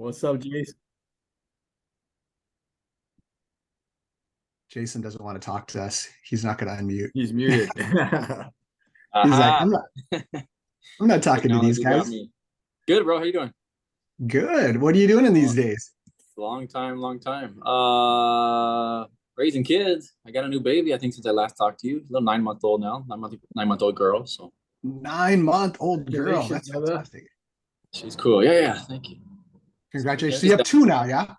What's up, Jason? Jason doesn't want to talk to us. He's not going to unmute. He's muted. He's like, Aha! I'm not talking to these Technology got guys. me. Good, bro. How you doing? Good. What are you doing in these Oh, days? long time, long time. Raising kids. I got a new baby. I think since I last talked to you, a little 9 month old now, 9 month old girl. So 9-month-old girl. Congratulations, That's brother. fantastic. she's cool. Yeah, yeah. Thank you. Congratulations. So She's you have got two now, yeah?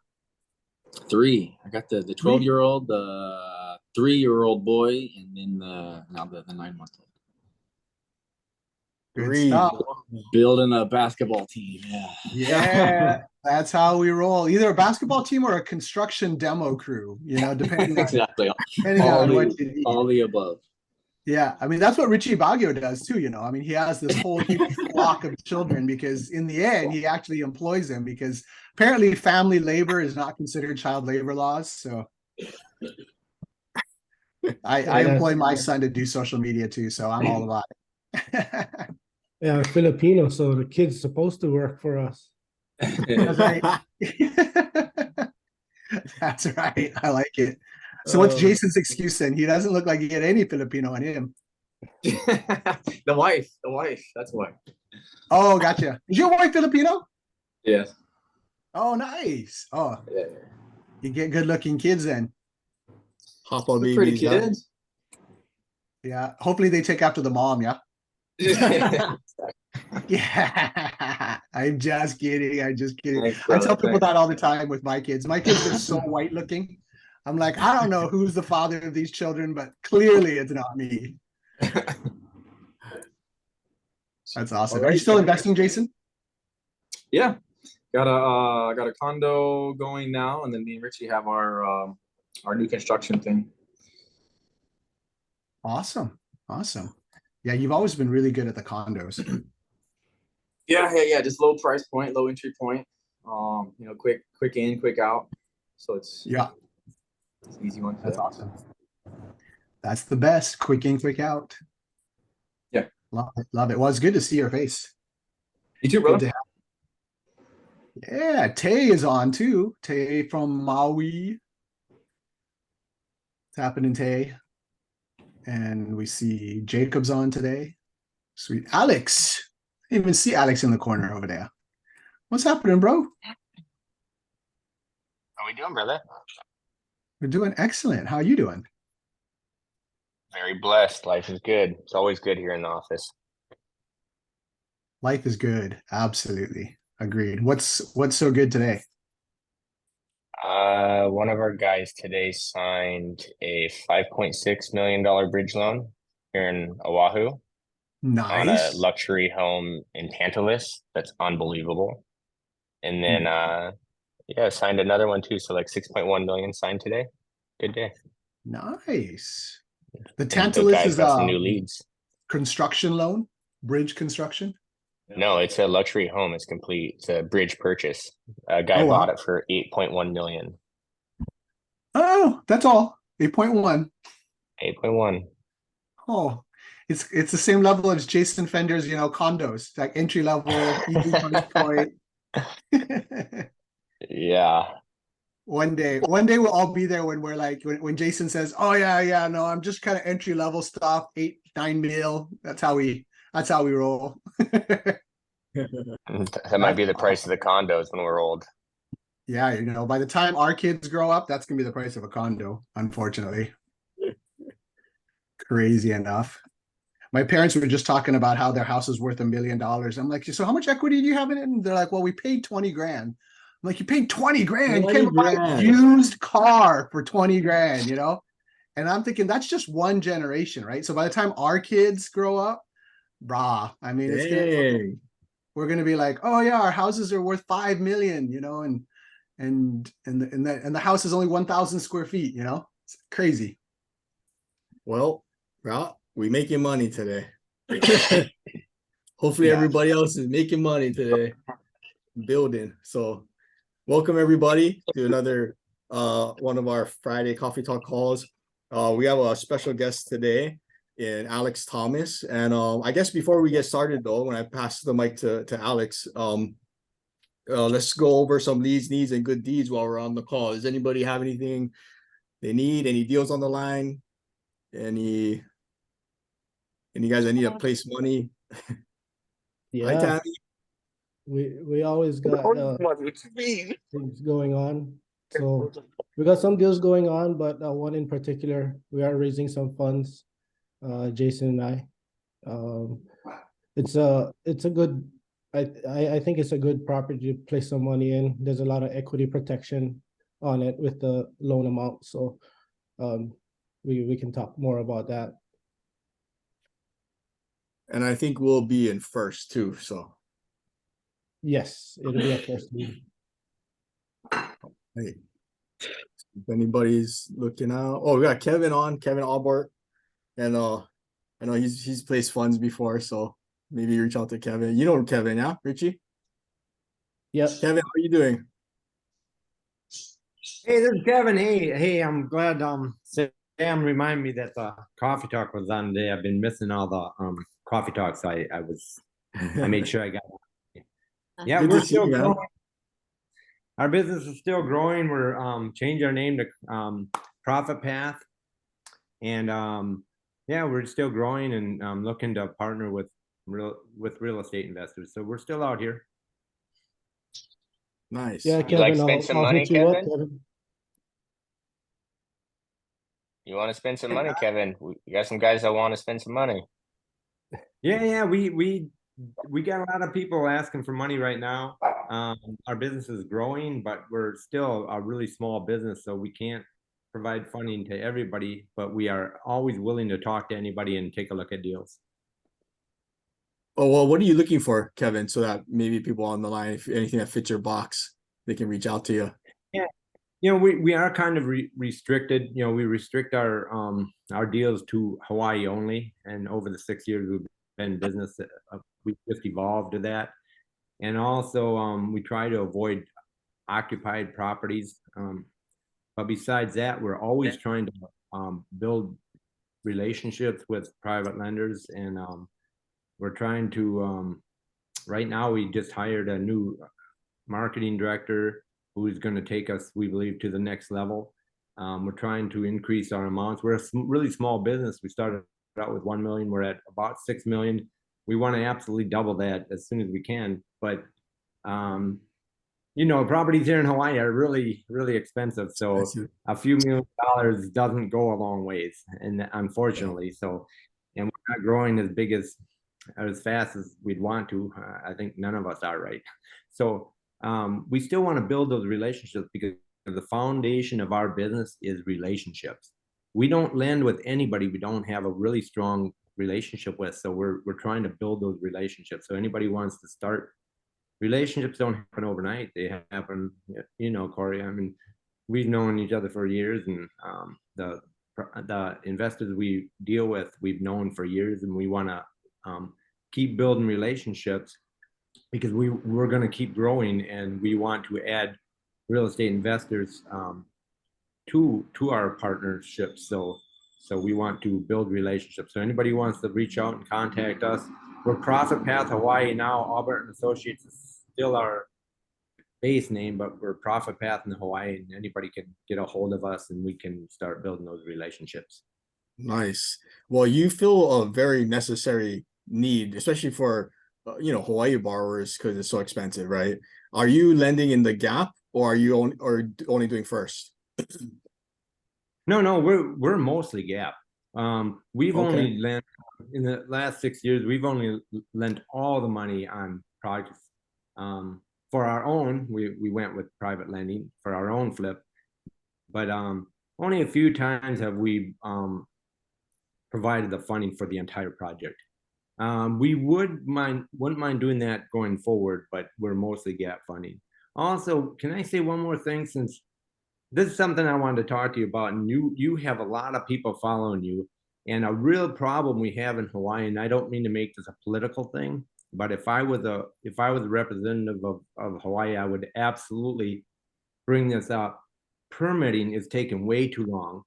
three. I got the 12 Three. year old, the 3 year old boy, and then now the 9 month old. Good Three. stuff. Building a basketball team. Yeah. Yeah, that's how we roll. Either a basketball team or a construction demo crew, depending on Exactly. depending All on the what you need. all the above. Yeah, I mean that's what Richie Baggio does too. I mean he has this whole huge flock of children because in the end he actually employs them because apparently family labor is not considered child labor laws. So I Yeah, employ my son to do social media too. So I'm all about it. Yeah, we're Filipino, so the kid's supposed to work for us. That's right. That's right. I like it. So what's Jason's excuse then? He doesn't look like he had any Filipino on him. The wife. That's why. Oh, gotcha. Is your wife Filipino? Yes. Oh, nice. Oh, Yeah. you get good looking kids then. Hop on They're pretty babies, huh? kids. Yeah. Hopefully they take after the mom, yeah. Thanks, Yeah. I'm just kidding. I'm just kidding. I brother. tell people Thanks. that all the time with my kids. My kids are so white looking. I'm like, I don't know who's the father of these children, but clearly it's not me. That's awesome. Are you still investing, Jason? Yeah. Got a condo going now, and then me and Richie have our new construction thing. Awesome. Awesome. Yeah, you've always been really good at the condos. Yeah. Just low price point, low entry point. Quick in, quick out. So it's Yeah, an easy one. that's awesome. That's the best. Quick in, quick out. Yeah. Love it. Love it. Well, it's good to see your face. You too, Good brother. to have. Yeah, Tay is on too. Tay from Maui. It's happening, Tay. And we see Jacob's on today. Sweet. Alex. I didn't even see Alex in the corner over there. What's happening, bro? How we doing, brother? We're doing excellent. How are you doing? Very blessed. Life is good. It's always good here in the office. Life is good. Absolutely. Agreed. What's so good today? One of our guys today signed a $5.6 million bridge loan here in Oahu on a Nice. luxury home in Tantalus. That's unbelievable. And then signed another one too. So like 6.1 million signed today. Good day. Nice. The And the Tantalus guy's is got some new leads. construction loan, bridge construction. No, it's a luxury home. It's complete. It's a bridge purchase. A guy Oh, wow. bought it for 8.1 million. Oh, that's all. 8.1. 8.1. Oh, it's the same level as Jason Fender's, condos, like entry level, easy price point. Yeah. One day we'll all be there when we're like when Jason says, "Oh yeah, no, I'm just kind of entry level stuff, 8-9 mil." That's how we roll. That might be the price of the condos when we're old. Yeah, by the time our kids grow up, that's gonna be the price of a condo, unfortunately. Crazy enough. My parents were just talking about how their house is worth $1 million. I'm like, so how much equity do you have in it? And they're like, well, we paid 20 grand. I'm like, you paid 20 grand. You 20 can't buy a grand. used car for 20 grand, And I'm thinking that's just one generation, right? So by the time our kids grow up, I mean, Dang. we're gonna be like, oh yeah, our houses are worth 5 million, and the house is only 1,000 square feet, It's crazy. Well, we making money today. Hopefully Yeah. everybody else is making money today. Building. So welcome everybody to another one of our Friday Coffee Talk calls. We have a special guest today in Alex Thomas. And I guess before we get started though, when I pass the mic to Alex, let's go over some leads, needs, and good deeds while we're on the call. Does anybody have anything they need? Any deals on the line? Any guys that need to place money? Hi, Yeah, Tammy. we always got things going on. So we got some deals going on, but one in particular, we are raising some funds. Jason and I. It's a good. I think it's a good property to place some money in. There's a lot of equity protection on it with the loan amount. So, we can talk more about that. And I think we'll be in first too. So Yes, it'll be a first lead. hey, if anybody's looking out, oh, we got Kevin on, Kevin Albert, and I know he's placed funds before, so maybe reach out to Kevin. You know Kevin, yeah, Richie? Yep. Kevin, how are you doing? Hey, this is Kevin. Hey, I'm glad Sam reminded me that the coffee talk was on today. I've been missing all the coffee talks. I made sure I got it. Yeah, Good to we're see still you, man. growing. Our business is still growing. We're changed our name to Profit Path. And yeah, we're still growing and looking to partner with real estate investors. So we're still out here. Nice. Yeah, You like Kevin, spend some I'll money, hit you up, Kevin? Kevin. You want to spend some money, Kevin? We got some guys that want to spend some money. Yeah, we got a lot of people asking for money right now. Our business is growing, but we're still a really small business, so we can't provide funding to everybody, but we are always willing to talk to anybody and take a look at deals. Oh, well, what are you looking for, Kevin? So that maybe people on the line, if anything that fits your box, they can reach out to you. You know, we are kind of restricted. You know, we restrict our deals to Hawaii only, and over the 6 years we've been in business, we just evolved to that. And also, we try to avoid occupied properties. But besides that, we're always trying to build relationships with private lenders, and we're trying to. Right now, we just hired a new marketing director who's going to take us, we believe, to the next level. We're trying to increase our amounts. We're a really small business. We started out with 1 million. We're at about 6 million. We want to absolutely double that as soon as we can. But you know, properties here in Hawaii are really, really expensive. So a few $1 million doesn't go a long ways, and unfortunately, so, and we're not growing as big as fast as we'd want to. I think none of us are, right? So we still want to build those relationships, because the foundation of our business is relationships. We don't lend with anybody we don't have a really strong relationship with. So we're trying to build those relationships. So anybody wants to start, relationships don't happen overnight. They happen, you know, Corey. I mean, we've known each other for years, and the investors we deal with, we've known for years, and we want to keep building relationships, because we're going to keep growing, and we want to add real estate investors to our partnerships. So we want to build relationships. So anybody who wants to reach out and contact us, we're Profit Path Hawaii now. Albert and Associates is still our base name, but we're Profit Path in Hawaii, and anybody can get a hold of us, and we can start building those relationships. Nice. Well, you feel a very necessary need, especially for you know, Hawaii borrowers, because it's so expensive, right? Are you lending in the gap, or are you only doing first? No, we're mostly gap. We've Okay. only lent in the last 6 years. We've only lent all the money on projects. For our own, we went with private lending for our own flip, but only a few times have we provided the funding for the entire project. We wouldn't mind doing that going forward, but we're mostly gap funding. Also, can I say one more thing, since this is something I wanted to talk to you about, and you have a lot of people following you, and a real problem we have in Hawaii, and I don't mean to make this a political thing, but if I was a representative of Hawaii, I would absolutely bring this up. Permitting is taking way too long,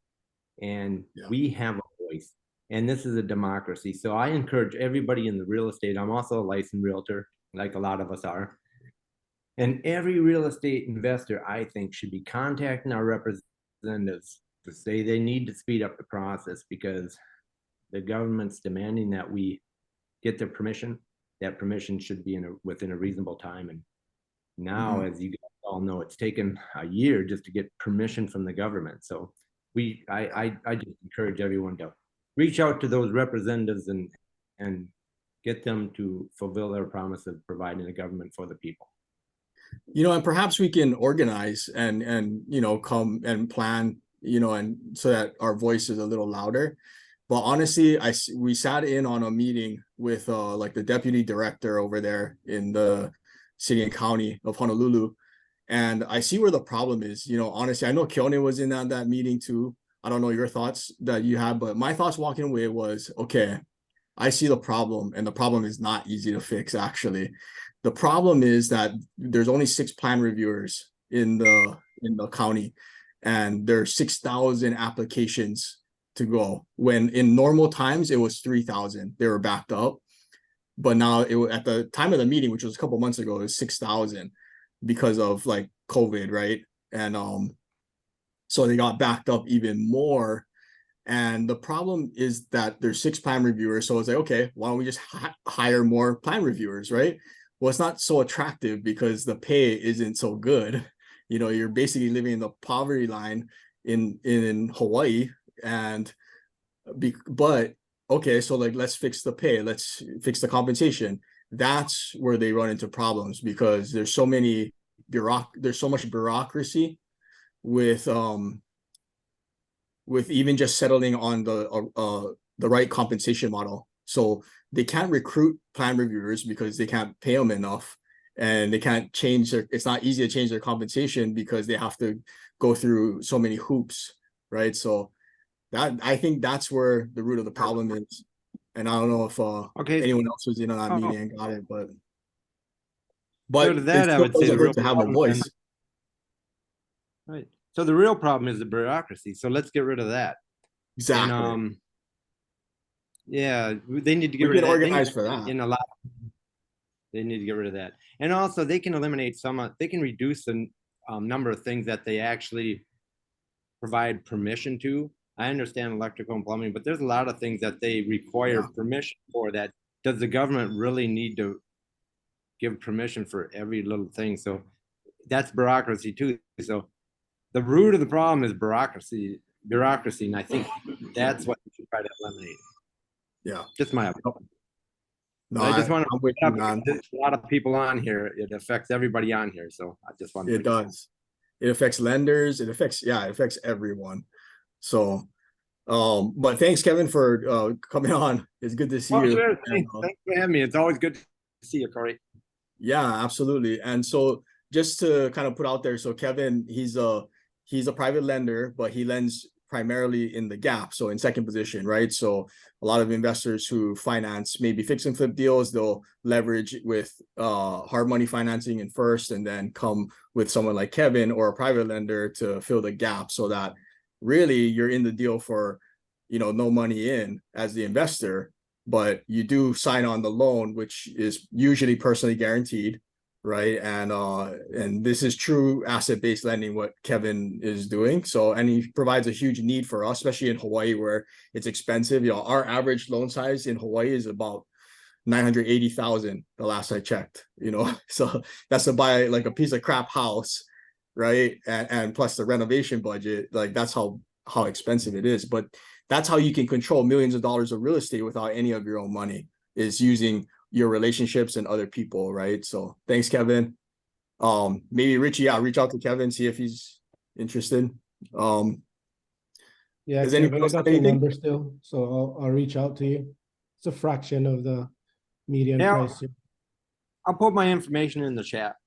and we have a voice, and this is a democracy. So I encourage everybody in the real estate. I'm also a licensed realtor, like a lot of us are. And every real estate investor, I think, should be contacting our representatives to say they need to speed up the process because the government's demanding that we get their permission. That permission should be within a reasonable time. And now, as you guys all know, it's taken a year just to get permission from the government. So I just encourage everyone to reach out to those representatives and get them to fulfill their promise of providing the government for the people. You know, and perhaps we can organize and you know, come and plan, you know, and so that our voice is a little louder. But honestly, we sat in on a meeting with like the deputy director over there in the city and county of Honolulu, and I see where the problem is. You know, honestly, I know Keone was in that meeting too. I don't know your thoughts that you have, but my thoughts walking away was, okay, I see the problem, and the problem is not easy to fix, actually. The problem is that there's only 6 plan reviewers in the county, and there are 6,000 applications to go. When in normal times, it was 3,000. They were backed up. But now at the time of the meeting, which was a couple months ago, it was 6,000 because of like COVID, right? And so they got backed up even more. And the problem is that there's 6 plan reviewers. So it's like, okay, why don't we just hire more plan reviewers, right? Well, it's not so attractive because the pay isn't so good. You know, you're basically living in the poverty line in Hawaii. And but okay, so like, let's fix the pay, let's fix the compensation. That's where they run into problems because there's so much bureaucracy with even just settling on the right compensation model. So they can't recruit plan reviewers because they can't pay them enough, and they can't change it's not easy to change their compensation because they have to go through so many hoops, right? So I think that's where the root of the problem is. And I don't know if anyone else was in on that meeting and got it, but So to that, I would say the real to have a voice. Right. So the real problem is the bureaucracy. So let's get rid of that. Exactly. And, yeah, they need to get We rid can of that. organize for that. In a lot, they need to get rid of that. And also, they can eliminate they can reduce the number of things that they actually provide permission to. I understand electrical and plumbing, but there's a lot of things that they require permission for. That does the government really need to give permission for every little thing? So that's bureaucracy too. So the root of the problem is bureaucracy, and I think that's what we should try to eliminate. Yeah, just my opinion. No, I just want to with you, man. there's a lot of people on here. It affects everybody on here. So I just want to. It does. It affects lenders. It affects everyone. So, but thanks, Kevin, for coming on. It's good to see you. Sure. Thanks for having me. It's always good to see you, Corey. Yeah, absolutely. And so just to kind of put out there, so Kevin, he's a private lender, but he lends primarily in the gap, so in second position, right? So a lot of investors who finance maybe fix and flip deals, they'll leverage with hard money financing in first, and then come with someone like Kevin or a private lender to fill the gap, so that really you're in the deal for, you know, no money in as the investor, but you do sign on the loan, which is usually personally guaranteed, right? And this is true asset-based lending, what Kevin is doing. So, and he provides a huge need for us, especially in Hawaii, where it's expensive. You know, our average loan size in Hawaii is about 980,000 the last I checked, you know. So that's to buy like a piece of crap house, right? And plus the renovation budget, like that's how expensive it is. But that's how you can control millions of dollars of real estate without any of your own money, is using your relationships and other people, right? So thanks, Kevin. Maybe Richie, reach out to Kevin, see if he's interested. Yeah, Does Kevin, anyone I else got have your anything? number still, so I'll reach out to you. It's a fraction of the median Yeah. price here. I'll put my information in the chat.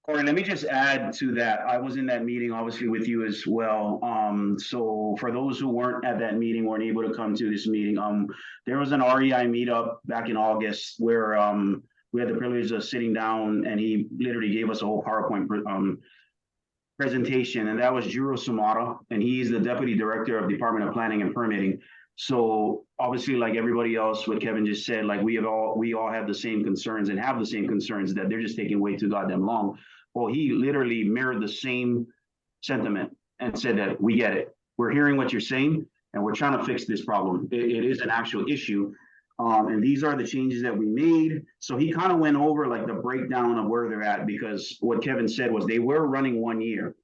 Corey, let me just add to that. I was in that meeting, obviously, with you as well. So for those who weren't at that meeting, weren't able to come to this meeting, there was an REI meetup back in August where we had the privilege of sitting down, and he literally gave us a whole PowerPoint presentation, and that was Juro Sumata, and he's the Deputy Director of Department of Planning and Permitting. So obviously, like everybody else, what Kevin just said, like we all have the same concerns and have the same concerns that they're just taking way too goddamn long. Well, he literally mirrored the same sentiment and said that we get it. We're hearing what you're saying, and we're trying to fix this problem. It is an actual issue. And these are the changes that we made. So he kind of went over like the breakdown of where they're at, because what Kevin said was they were running 1 year,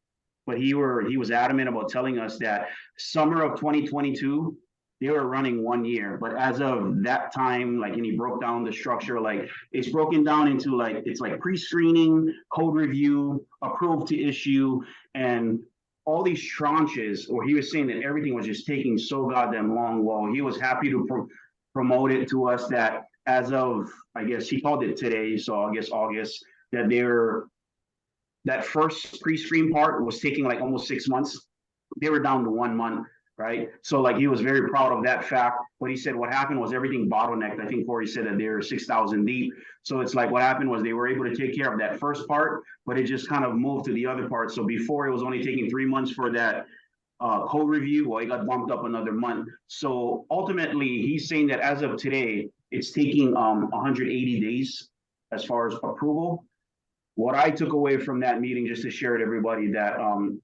but he was adamant about telling us that summer of 2022, they were running 1 year. But as of that time, like, and he broke down the structure, like it's broken down into like, it's like pre-screening, code review, approved to issue, and all these tranches, or he was saying that everything was just taking so goddamn long. Well, he was happy to promote it to us that as of, I guess he called it today, so I guess August, that that first pre-screen part was taking like almost 6 months. They were down to 1 month, right? So like he was very proud of that fact. But he said what happened was everything bottlenecked. I think Corey said that they're 6,000 deep. So it's like what happened was they were able to take care of that first part, but it just kind of moved to the other part. So before it was only taking 3 months for that code review, well, it got bumped up another month. So ultimately, he's saying that as of today, it's taking 180 days as far as approval. What I took away from that meeting, just to share with everybody, that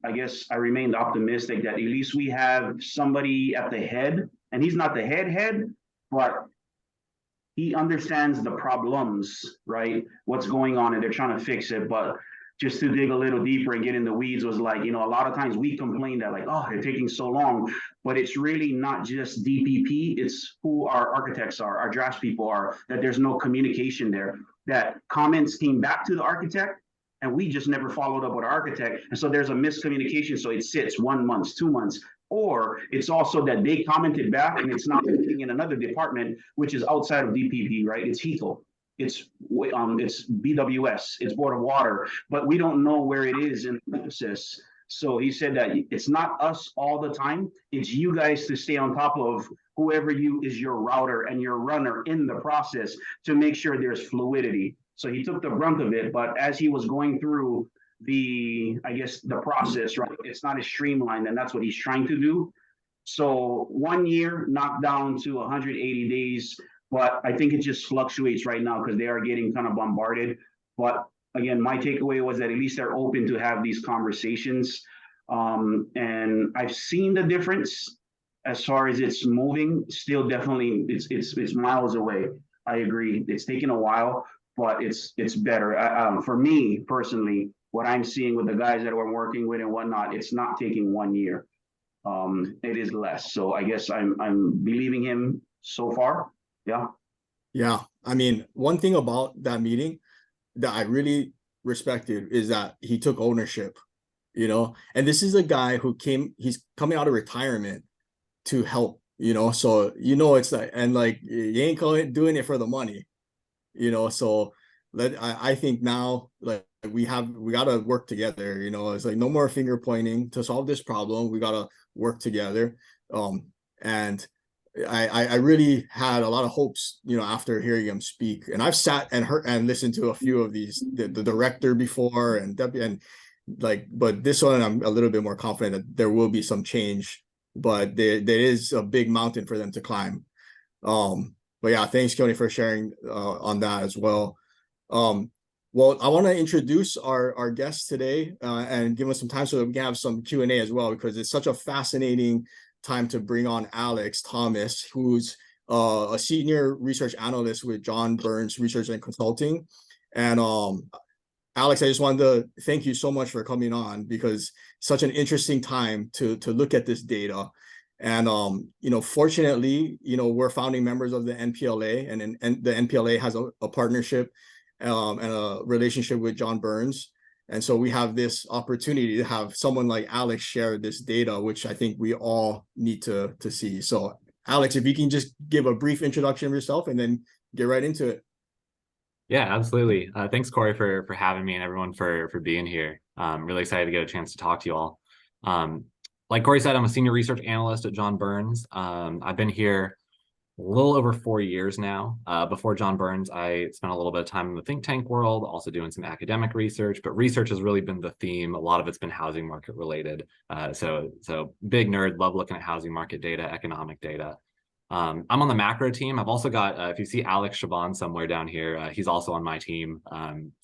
I guess I remained optimistic that at least we have somebody at the head, and he's not the head, but he understands the problems, right? What's going on, and they're trying to fix it. But just to dig a little deeper and get in the weeds was like, you know, a lot of times we complain that like, oh, they're taking so long, but it's really not just DPP, it's who our architects are, our drafts people are, that there's no communication there, that comments came back to the architect and we just never followed up with our architect. And so there's a miscommunication. So it sits 1 month, 2 months, or it's also that they commented back and it's not sitting in another department, which is outside of DPP, right? It's HECO. It's BWS, it's Board of Water, but we don't know where it is in the process. So he said that it's not us all the time. It's you guys to stay on top of whoever is your router and your runner in the process to make sure there's fluidity. So he took the brunt of it, but as he was going through the process, right, it's not as streamlined, and that's what he's trying to do. So 1 year knocked down to 180 days. But I think it just fluctuates right now because they are getting kind of bombarded. But again, my takeaway was that at least they're open to have these conversations. And I've seen the difference as far as it's moving. Still, definitely, it's miles away. I agree. It's taken a while, but it's better. For me personally, what I'm seeing with the guys that we're working with and whatnot, it's not taking 1 year. It is less. So I guess I'm believing him so far. Yeah. Yeah. I mean, one thing about that meeting that I really respected is that he took ownership, you know, and this is a guy who he's coming out of retirement to help, you know, so, you know, it's like, and like, you ain't doing it for the money, you know, so I think now, like, we got to work together, you know, it's like no more finger pointing to solve this problem. We got to work together. And I really had a lot of hopes, you know, after hearing him speak. And I've sat and heard and listened to a few of these, the director before and like, but this one I'm a little bit more confident that there will be some change, but there is a big mountain for them to climb. But yeah, thanks, Keone, for sharing on that as well. Well, I want to introduce our guest today and give us some time so that we can have some Q&A as well, because it's such a fascinating time to bring on Alex Thomas, who's a senior research analyst with John Burns Research and Consulting. And Alex, I just wanted to thank you so much for coming on, because such an interesting time to look at this data. And you know, fortunately, you know, we're founding members of the NPLA, and the NPLA has a partnership and a relationship with John Burns. And so we have this opportunity to have someone like Alex share this data, which I think we all need to see. So Alex, if you can just give a brief introduction of yourself and then get right into it. Yeah, absolutely. Thanks, Corey, for having me, and everyone for being here. Really excited to get a chance to talk to you all. Like Corey said, I'm a senior research analyst at John Burns. I've been here a little over 4 years now. Before John Burns, I spent a little bit of time in the think tank world, also doing some academic research, but research has really been the theme. A lot of it's been housing market related. So big nerd, love looking at housing market data, economic data. I'm on the macro team. I've also got, if you see Alex Shaban somewhere down here, he's also on my team.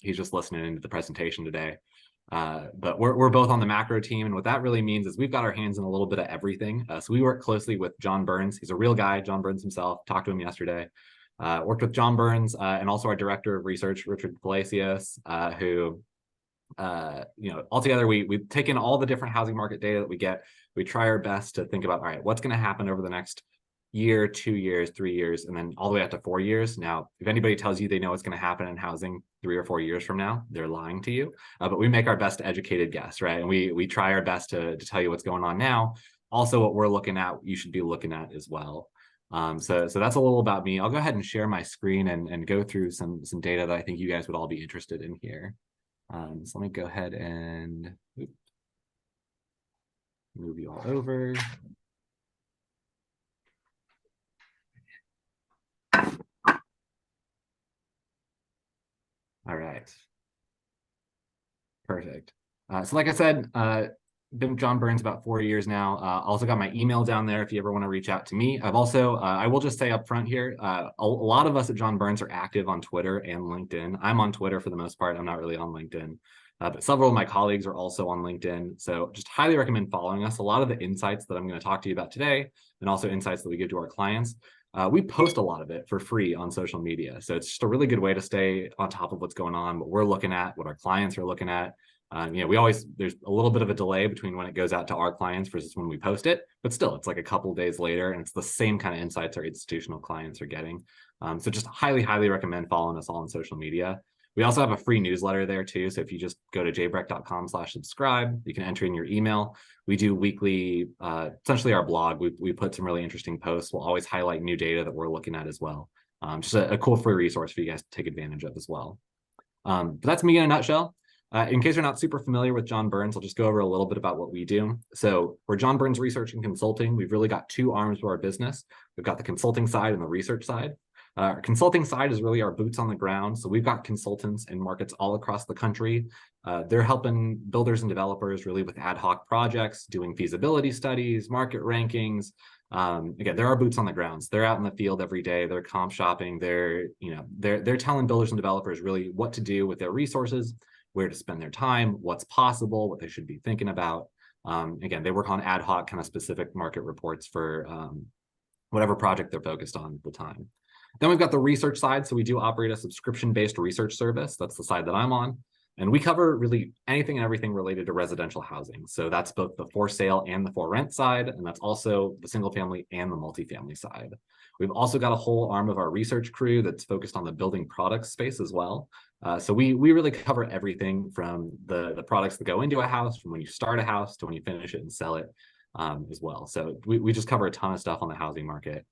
He's just listening into the presentation today. But we're both on the macro team. And what that really means is we've got our hands in a little bit of everything. So we work closely with John Burns. He's a real guy, John Burns himself. Talked to him yesterday. Worked with John Burns and also our director of research, Richard Palacios, who, altogether we've taken all the different housing market data that we get. We try our best to think about, all right, what's going to happen over the next year, 2 years, 3 years, and then all the way up to 4 years. Now, if anybody tells you they know what's going to happen in housing 3 or 4 years from now, they're lying to you. But we make our best educated guess, right? And we try our best to tell you what's going on now. Also, what we're looking at, you should be looking at as well. So that's a little about me. I'll go ahead and share my screen and go through some data that I think you guys would all be interested in here. So let me go ahead and move you all over. All right. Perfect. So like I said, been with John Burns about 4 years now. Also got my email down there if you ever want to reach out to me. I've also, I will just say up front here, a lot of us at John Burns are active on Twitter and LinkedIn. I'm on Twitter for the most part. I'm not really on LinkedIn. But several of my colleagues are also on LinkedIn. So just highly recommend following us. A lot of the insights that I'm going to talk to you about today, and also insights that we give to our clients, we post a lot of it for free on social media. So it's just a really good way to stay on top of what's going on, what we're looking at, what our clients are looking at. There's a little bit of a delay between when it goes out to our clients versus when we post it, but still it's like a couple days later and it's the same kind of insights our institutional clients are getting. So just highly recommend following us all on social media. We also have a free newsletter there too. So if you just go to jbreck.com/subscribe, you can enter in your email. We do weekly, essentially our blog. We put some really interesting posts. We'll always highlight new data that we're looking at as well. Just a cool free resource for you guys to take advantage of as well. But that's me in a nutshell. In case you're not super familiar with John Burns, I'll just go over a little bit about what we do. So we're John Burns Research and Consulting. We've really got two arms to our business. We've got the consulting side and the research side. Our consulting side is really our boots on the ground. So we've got consultants in markets all across the country. They're helping builders and developers really with ad hoc projects, doing feasibility studies, market rankings. Again, there are boots on the ground. So they're out in the field every day. They're comp shopping. They're telling builders and developers really what to do with their resources, where to spend their time, what's possible, what they should be thinking about. Again, they work on ad hoc kind of specific market reports for whatever project they're focused on at the time. Then we've got the research side. So we do operate a subscription-based research service. That's the side that I'm on. And we cover really anything and everything related to residential housing. So that's both the for sale and the for rent side. And that's also the single family and the multifamily side. We've also got a whole arm of our research crew that's focused on the building products space as well. So we really cover everything from the products that go into a house, from when you start a house to when you finish it and sell it as well. So we just cover a ton of stuff on the housing market.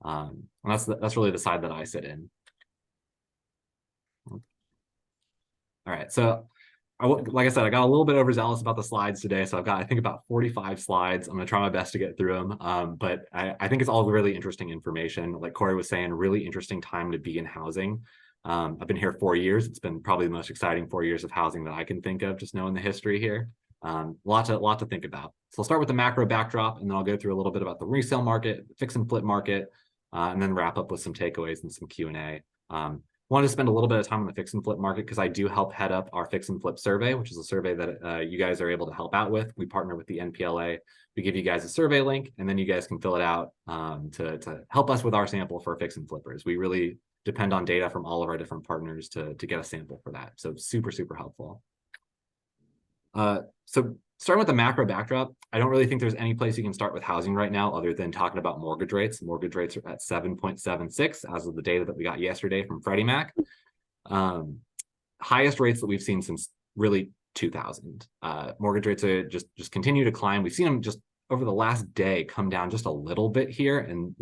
And that's really the side that I sit in. All right, so like I said, I got a little bit overzealous about the slides today. So I've got, I think, about 45 slides. I'm gonna try my best to get through them. But I think it's all really interesting information. Like Corey was saying, really interesting time to be in housing. I've been here 4 years. It's been probably the most exciting 4 years of housing that I can think of, just knowing the history here. Lot to think about. So I'll start with the macro backdrop, and then I'll go through a little bit about the resale market, fix and flip market, and then wrap up with some takeaways and some Q&A. Wanted to spend a little bit of time on the fix and flip market because I do help head up our fix and flip survey, which is a survey that you guys are able to help out with. We partner with the NPLA. We give you guys a survey link, and then you guys can fill it out to help us with our sample for fix and flippers. We really depend on data from all of our different partners to get a sample for that. So super helpful. So starting with the macro backdrop, I don't really think there's any place you can start with housing right now other than talking about mortgage rates. Mortgage rates are at 7.76 as of the data that we got yesterday from Freddie Mac. Highest rates that we've seen since really 2000. Mortgage rates are just continue to climb. We've seen them just over the last day come down just a little bit here. And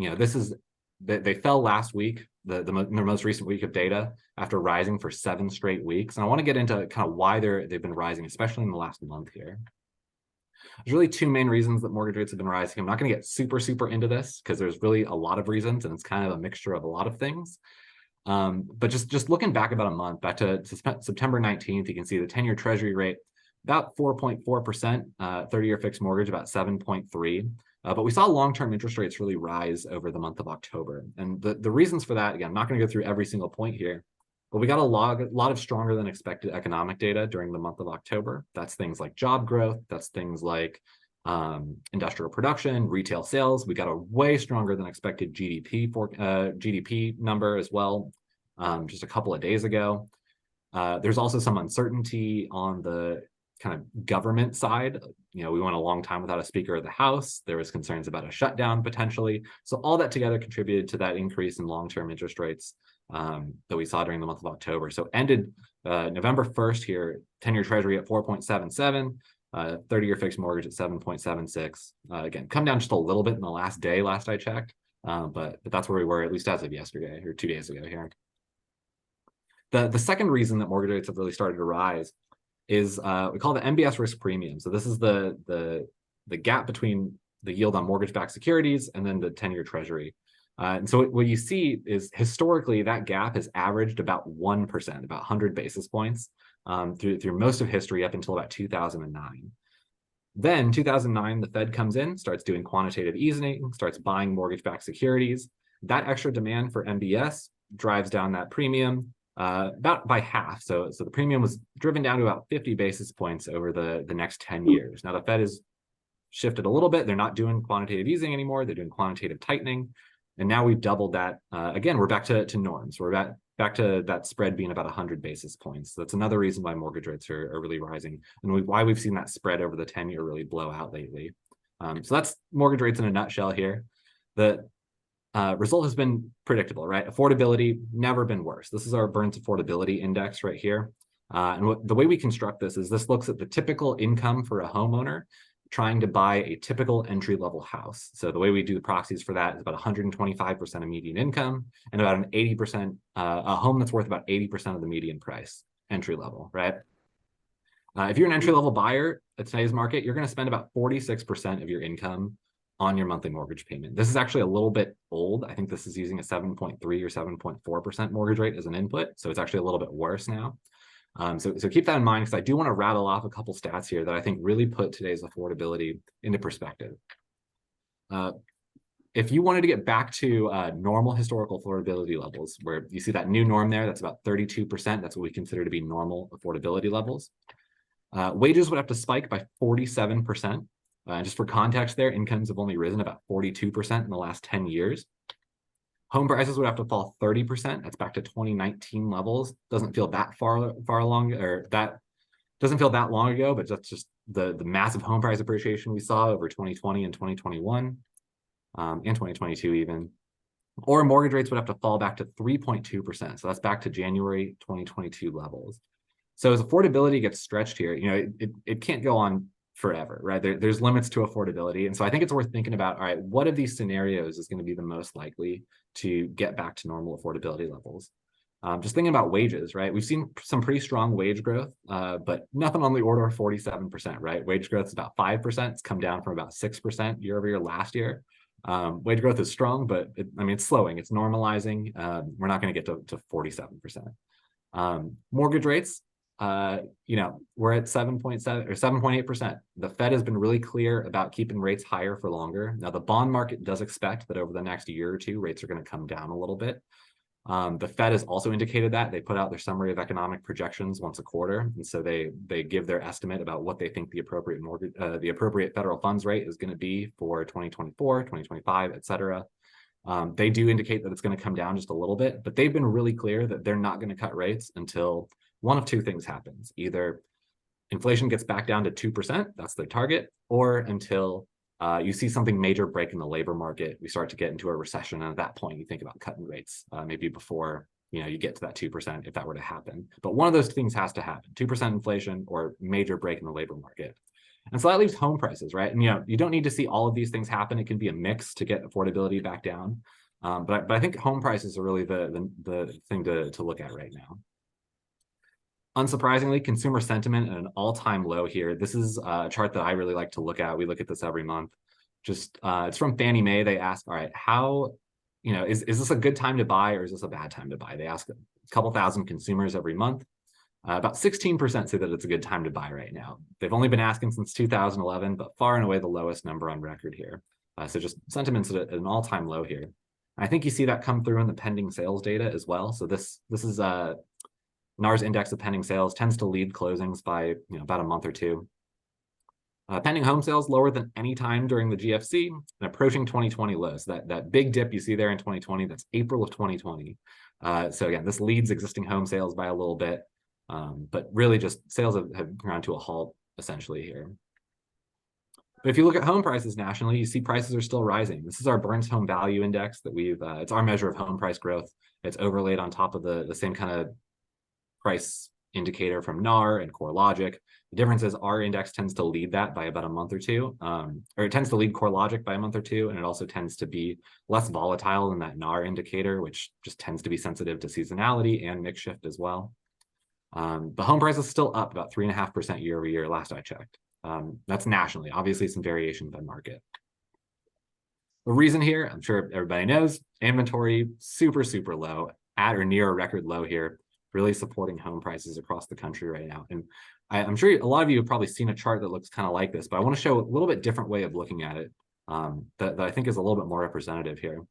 they fell last week, their most recent week of data, after rising for 7 straight weeks. And I want to get into kind of why they've been rising, especially in the last month here. There's really 2 main reasons that mortgage rates have been rising. I'm not going to get super into this because there's really a lot of reasons, and it's kind of a mixture of a lot of things. But just looking back about a month, back to September 19th, you can see the 10-year treasury rate, about 4.4%, 30-year fixed mortgage, about 7.3. But we saw long-term interest rates really rise over the month of October. And the reasons for that, again, I'm not going to go through every single point here, but we got a lot of stronger than expected economic data during the month of October. That's things like job growth. That's things like industrial production, retail sales. We got a way stronger than expected GDP number as well, just a couple of days ago. There's also some uncertainty on the kind of government side. We went a long time without a Speaker of the House. There was concerns about a shutdown potentially. So all that together contributed to that increase in long-term interest rates that we saw during the month of October. So ended November 1st here, 10-year Treasury at 4.77, 30-year fixed mortgage at 7.76. Again, come down just a little bit in the last day, last I checked, but that's where we were, at least as of yesterday or 2 days ago here. The second reason that mortgage rates have really started to rise is we call the MBS risk premium. So this is the gap between the yield on mortgage-backed securities and then the 10-year Treasury. And so what you see is historically that gap has averaged about 1%, about 100 basis points through most of history up until about 2009. Then 2009, the Fed comes in, starts doing quantitative easing, starts buying mortgage-backed securities. That extra demand for MBS drives down that premium about by half. So the premium was driven down to about 50 basis points over the next 10 years. Now the Fed has shifted a little bit. They're not doing quantitative easing anymore. They're doing quantitative tightening. And now we've doubled that. Again, we're back to norms. We're back to that spread being about 100 basis points. So that's another reason why mortgage rates are really rising and why we've seen that spread over the 10-year really blow out lately. So that's mortgage rates in a nutshell here. The result has been predictable, right? Affordability never been worse. This is our Burns Affordability Index right here. And the way we construct this is this looks at the typical income for a homeowner trying to buy a typical entry-level house. So the way we do the proxies for that is about 125% of median income and about an 80%, a home that's worth about 80% of the median price, entry level, right? If you're an entry-level buyer at today's market, you're going to spend about 46% of your income on your monthly mortgage payment. This is actually a little bit old. I think this is using a 7.3 or 7.4% mortgage rate as an input. So it's actually a little bit worse now. So keep that in mind, because I do want to rattle off a couple stats here that I think really put today's affordability into perspective. If you wanted to get back to normal historical affordability levels, where you see that new norm there, that's about 32%. That's what we consider to be normal affordability levels. Wages would have to spike by 47%. Just for context there, incomes have only risen about 42% in the last 10 years. Home prices would have to fall 30%. That's back to 2019 levels. Doesn't feel that far along, or that doesn't feel that long ago, but that's just the massive home price appreciation we saw over 2020 and 2021, and 2022 even. Or mortgage rates would have to fall back to 3.2%. So that's back to January 2022 levels. So as affordability gets stretched here, it can't go on forever, right? There's limits to affordability. And so I think it's worth thinking about, all right, what of these scenarios is going to be the most likely to get back to normal affordability levels? Just thinking about wages, right? We've seen some pretty strong wage growth, but nothing on the order of 47%, right? Wage growth is about 5%. It's come down from about 6% year over year last year. Wage growth is strong, but it's slowing. It's normalizing. We're not going to get to 47%. Mortgage rates, we're at 7.7 or 7.8%. The Fed has been really clear about keeping rates higher for longer. Now, the bond market does expect that over the next year or two, rates are going to come down a little bit. The Fed has also indicated that. They put out their summary of economic projections once a quarter, and so they give their estimate about what they think the appropriate federal funds rate is going to be for 2024, 2025, et cetera. They do indicate that it's going to come down just a little bit, but they've been really clear that they're not going to cut rates until one of two things happens. Either inflation gets back down to 2%, that's their target, or until you see something major break in the labor market, we start to get into a recession, and at that point you think about cutting rates, maybe before you get to that 2% if that were to happen. But one of those things has to happen: 2% inflation or major break in the labor market. And so that leaves home prices, right? And you don't need to see all of these things happen. It can be a mix to get affordability back down. But I think home prices are really the thing to look at right now. Unsurprisingly, consumer sentiment at an all-time low here. This is a chart that I really like to look at. We look at this every month. It's from Fannie Mae. They ask, all right, how, is this a good time to buy or is this a bad time to buy? They ask a couple thousand consumers every month. About 16% say that it's a good time to buy right now. They've only been asking since 2011, but far and away the lowest number on record here. So just sentiments at an all-time low here. I think you see that come through in the pending sales data as well. So this is NAR's index of pending sales tends to lead closings by about a month or two. Pending home sales lower than any time during the GFC and approaching 2020 lows. That big dip you see there in 2020, that's April of 2020. So again, this leads existing home sales by a little bit, but really just sales have ground to a halt essentially here. But if you look at home prices nationally, you see prices are still rising. This is our Burns Home Value Index that it's our measure of home price growth. It's overlaid on top of the same kind of price indicator from NAR and CoreLogic. The difference is our index tends to lead that by about a month or two, or it tends to lead CoreLogic by a month or two, and it also tends to be less volatile than that NAR indicator, which just tends to be sensitive to seasonality and mix shift as well. The home price is still up about 3.5% year over year, last I checked. That's nationally, obviously some variation by market. The reason here, I'm sure everybody knows, inventory super, super low, at or near a record low here, really supporting home prices across the country right now. And I'm sure a lot of you have probably seen a chart that looks kind of like this, but I want to show a little bit different way of looking at it that I think is a little bit more representative here.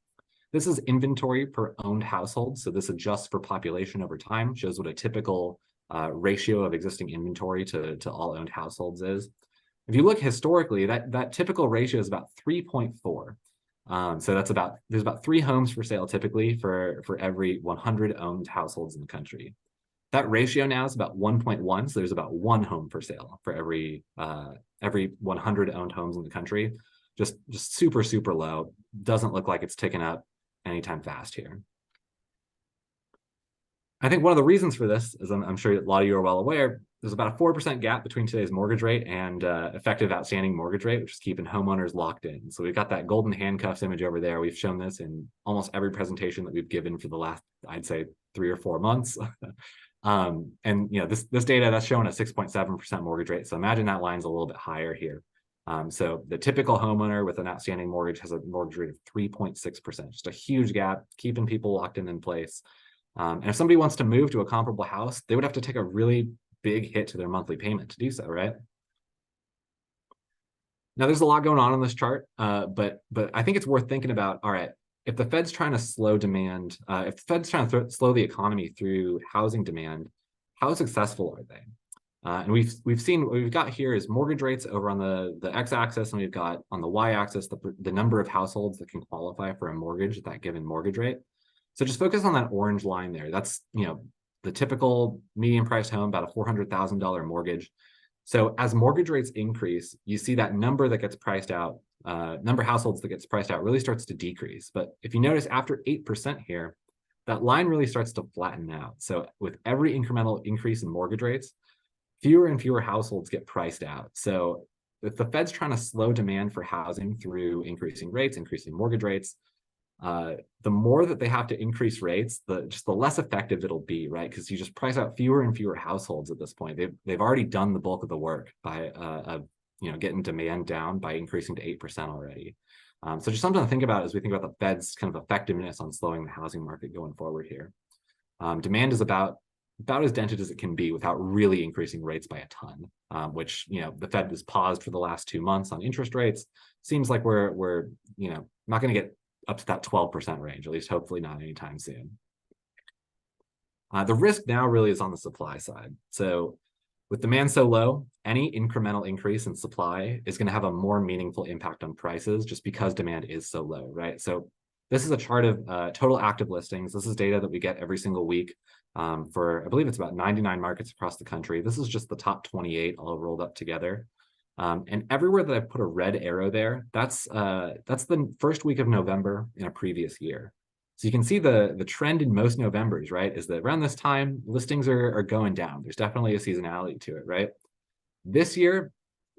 This is inventory per owned household. So this adjusts for population over time, shows what a typical ratio of existing inventory to all owned households is. If you look historically, that typical ratio is about 3.4. So that's there's about 3 homes for sale typically for every 100 owned households in the country. That ratio now is about 1.1. So there's about 1 home for sale for every 100 owned homes in the country. Just super, super low. Doesn't look like it's ticking up anytime fast here. I think one of the reasons for this is I'm sure a lot of you are well aware, there's about a 4% gap between today's mortgage rate and effective outstanding mortgage rate, which is keeping homeowners locked in. So we've got that golden handcuffs image over there. We've shown this in almost every presentation that we've given for the last, I'd say, 3 or 4 months. And this data, that's showing a 6.7% mortgage rate. So imagine that line's a little bit higher here. So the typical homeowner with an outstanding mortgage has a mortgage rate of 3.6%, just a huge gap, keeping people locked in place. And if somebody wants to move to a comparable house, they would have to take a really big hit to their monthly payment to do so, right? Now, there's a lot going on this chart, but I think it's worth thinking about, all right, if the Fed's trying to slow demand, if the Fed's trying to slow the economy through housing demand, how successful are they? And we've seen what we've got here is mortgage rates over on the x-axis, and we've got on the y-axis the number of households that can qualify for a mortgage at that given mortgage rate. So just focus on that orange line there. That's the typical median priced home, about a $400,000 mortgage. So as mortgage rates increase, you see that number that gets priced out, number of households that gets priced out really starts to decrease. But if you notice after 8% here, that line really starts to flatten out. So with every incremental increase in mortgage rates, fewer and fewer households get priced out. So if the Fed's trying to slow demand for housing through increasing rates, increasing mortgage rates, the more that they have to increase rates, the less effective it'll be, right? Because you just price out fewer and fewer households at this point. They've already done the bulk of the work by getting demand down by increasing to 8% already. So just something to think about as we think about the Fed's kind of effectiveness on slowing the housing market going forward here. Demand is about as dented as it can be without really increasing rates by a ton, which the Fed has paused for the last 2 months on interest rates. Seems like we're not going to get up to that 12% range, at least hopefully not anytime soon. The risk now really is on the supply side. So with demand so low, any incremental increase in supply is going to have a more meaningful impact on prices just because demand is so low, right? So this is a chart of total active listings. This is data that we get every single week for, I believe it's about 99 markets across the country. This is just the top 28 all rolled up together. And everywhere that I put a red arrow there, that's the first week of November in a previous year. So you can see the trend in most Novembers, right, is that around this time, listings are going down. There's definitely a seasonality to it, right? This year,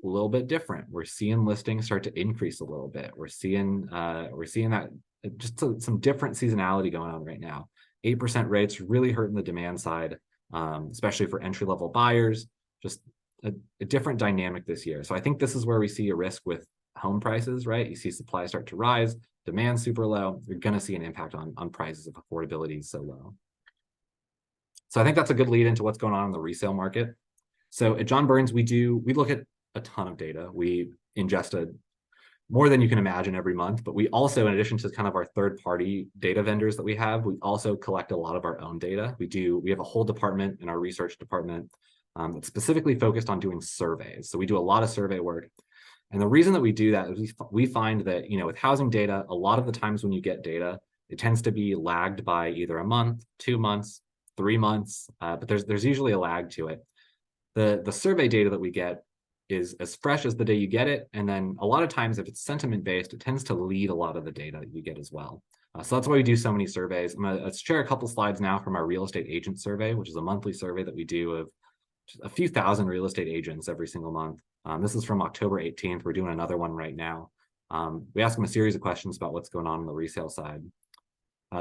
a little bit different. We're seeing listings start to increase a little bit. We're seeing that just some different seasonality going on right now. 8% rates really hurting the demand side, especially for entry-level buyers. Just a different dynamic this year. So I think this is where we see a risk with home prices, right? You see supply start to rise, demand super low. You're going to see an impact on prices if affordability is so low. So I think that's a good lead into what's going on in the resale market. So at John Burns, we look at a ton of data. We ingest more than you can imagine every month. But we also, in addition to kind of our third-party data vendors that we have, we also collect a lot of our own data. We have a whole department in our research department that's specifically focused on doing surveys. So we do a lot of survey work. And the reason that we do that is we find that, you know, with housing data, a lot of the times when you get data, it tends to be lagged by either a month, 2 months, 3 months, but there's usually a lag to it. The survey data that we get is as fresh as the day you get it. And then a lot of times if it's sentiment based, it tends to lead a lot of the data that you get as well. So that's why we do so many surveys. I'm gonna share a couple slides now from our real estate agent survey, which is a monthly survey that we do of a few thousand real estate agents every single month. This is from October 18th. We're doing another one right now. We ask them a series of questions about what's going on the resale side.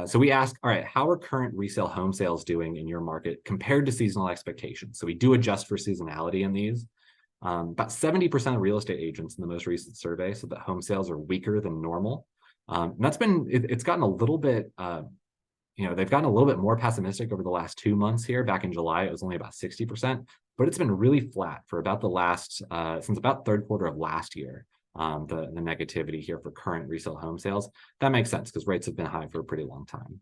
So we ask, all right, how are current resale home sales doing in your market compared to seasonal expectations? So we do adjust for seasonality in these. About 70% of real estate agents in the most recent survey said that home sales are weaker than normal. And that's been, it's gotten a little bit, you know, they've gotten a little bit more pessimistic over the last 2 months here. Back in July, it was only about 60%, but it's been really flat for about the last, since about third quarter of last year. The negativity here for current resale home sales. That makes sense because rates have been high for a pretty long time.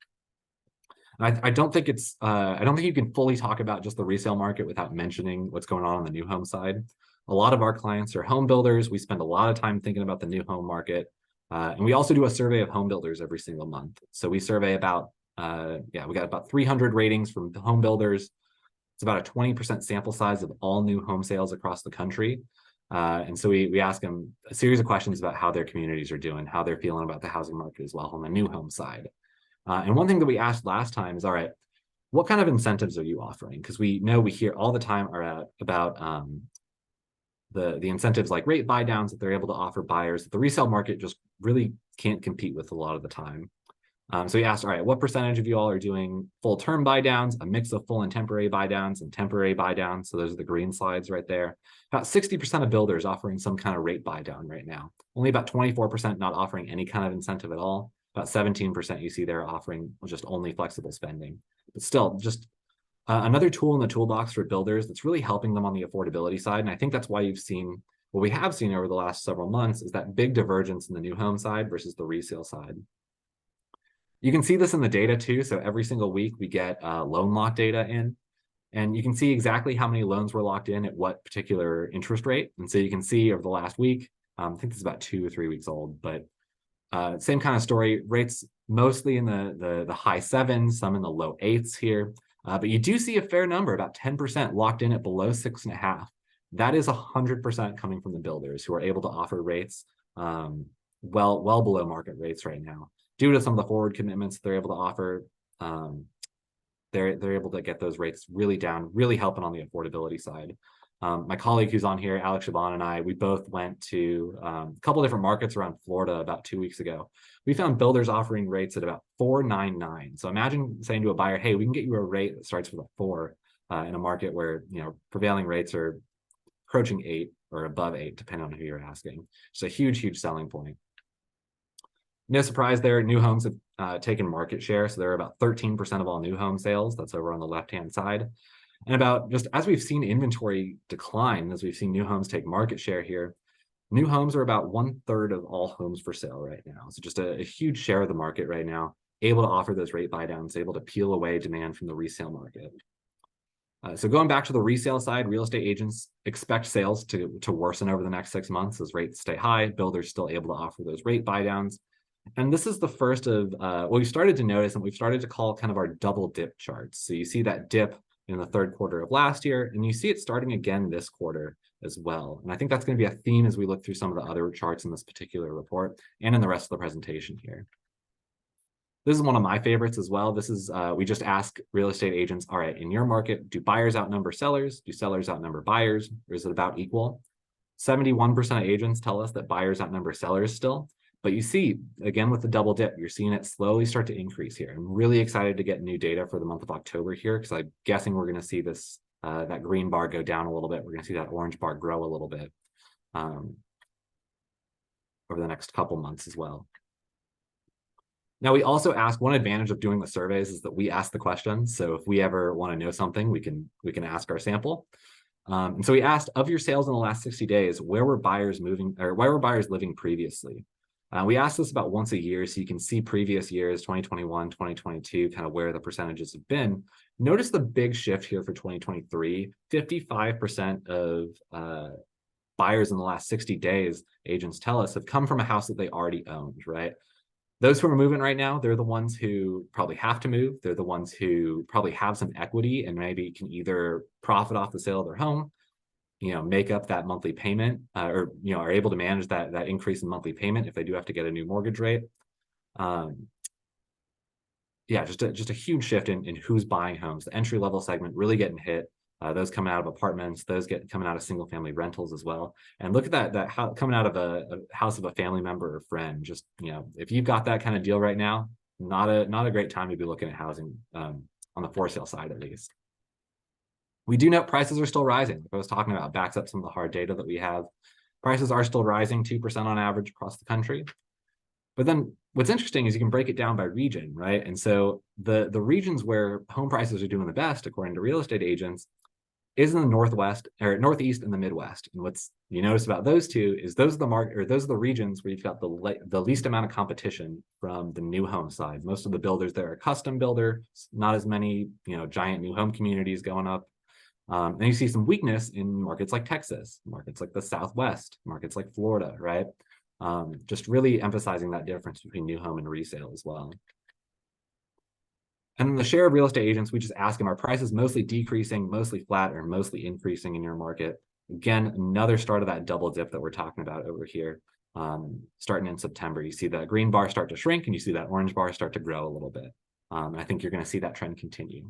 And I don't think it's, I don't think you can fully talk about just the resale market without mentioning what's going on the new home side. A lot of our clients are home builders. We spend a lot of time thinking about the new home market. And we also do a survey of home builders every single month. So we survey about, we got about 300 ratings from home builders. It's about a 20% sample size of all new home sales across the country. And so we ask them a series of questions about how their communities are doing, how they're feeling about the housing market as well on the new home side. And one thing that we asked last time is, all right, what kind of incentives are you offering? Because we know we hear all the time about the incentives like rate buy downs that they're able to offer buyers that the resale market just really can't compete with a lot of the time. So we asked, all right, what percentage of you all are doing full term buy downs, a mix of full and temporary buy downs and temporary buy downs? So those are the green slides right there. About 60% of builders offering some kind of rate buy down right now. Only about 24% not offering any kind of incentive at all. About 17% you see there offering just only flexible spending. But still, just another tool in the toolbox for builders that's really helping them on the affordability side. And I think that's why you've seen, what we have seen over the last several months is that big divergence in the new home side versus the resale side. You can see this in the data too. So every single week we get loan lock data in, and you can see exactly how many loans were locked in at what particular interest rate. And so you can see over the last week, I think this is about 2 or 3 weeks old, but same kind of story, rates mostly in the high 7s, some in the low 8s here. But you do see a fair number, about 10% locked in at below 6.5. That is 100% coming from the builders who are able to offer rates well below market rates right now. Due to some of the forward commitments they're able to offer, they're able to get those rates really down, really helping on the affordability side. My colleague who's on here, Alex Shaban, and I, we both went to a couple different markets around Florida about 2 weeks ago. We found builders offering rates at about 4.99. So imagine saying to a buyer, hey, we can get you a rate that starts with a 4 in a market where, you know, prevailing rates are approaching 8 or above 8, depending on who you're asking. It's a huge selling point. No surprise there, new homes have taken market share. So they're about 13% of all new home sales. That's over on the left-hand side. And about just as we've seen inventory decline, as we've seen new homes take market share here, new homes are about 1/3 of all homes for sale right now. So just a huge share of the market right now, able to offer those rate buy downs, able to peel away demand from the resale market. So going back to the resale side, real estate agents expect sales to worsen over the next 6 months as rates stay high, builders still able to offer those rate buy downs. And this is the first of what we've started to notice, and we've started to call kind of our double dip charts. So you see that dip in the third quarter of last year, and you see it starting again this quarter as well. And I think that's going to be a theme as we look through some of the other charts in this particular report and in the rest of the presentation here. This is one of my favorites as well. This is, we just ask real estate agents, all right, in your market, do buyers outnumber sellers? Do sellers outnumber buyers? Or is it about equal? 71% of agents tell us that buyers outnumber sellers still. But you see, again, with the double dip, you're seeing it slowly start to increase here. I'm really excited to get new data for the month of October here, because I'm guessing we're going to see this, that green bar go down a little bit. We're going to see that orange bar grow a little bit over the next couple months as well. Now, we also ask, one advantage of doing the surveys is that we ask the questions. So if we ever want to know something, we can ask our sample. And so we asked, of your sales in the last 60 days, where were buyers moving, or where were buyers living previously? We asked this about once a year, so you can see previous years, 2021, 2022, kind of where the percentages have been. Notice the big shift here for 2023. 55% of buyers in the last 60 days, agents tell us, have come from a house that they already owned, right? Those who are moving right now, they're the ones who probably have to move. They're the ones who probably have some equity and maybe can either profit off the sale of their home, make up that monthly payment, or are able to manage that increase in monthly payment if they do have to get a new mortgage rate. Yeah, just a huge shift in who's buying homes. The entry level segment really getting hit. Those coming out of apartments, those coming out of single family rentals as well. And look at that coming out of a house of a family member or friend. Just, if you've got that kind of deal right now, not a great time to be looking at housing on the for sale side, at least. We do note prices are still rising. Like I was talking about, backs up some of the hard data that we have. Prices are still rising 2% on average across the country. But then what's interesting is you can break it down by region, right? And so the regions where home prices are doing the best, according to real estate agents, is in the Northwest or Northeast and the Midwest. And what's you notice about those two is those are the regions where you've got the least amount of competition from the new home side. Most of the builders there are custom builders, not as many, giant new home communities going up. And you see some weakness in markets like Texas, markets like the Southwest, markets like Florida, right? Just really emphasizing that difference between new home and resale as well. And then the share of real estate agents, we just ask them, are prices mostly decreasing, mostly flat, or mostly increasing in your market? Again, another start of that double dip that we're talking about over here, starting in September. You see the green bar start to shrink and you see that orange bar start to grow a little bit. I think you're going to see that trend continue.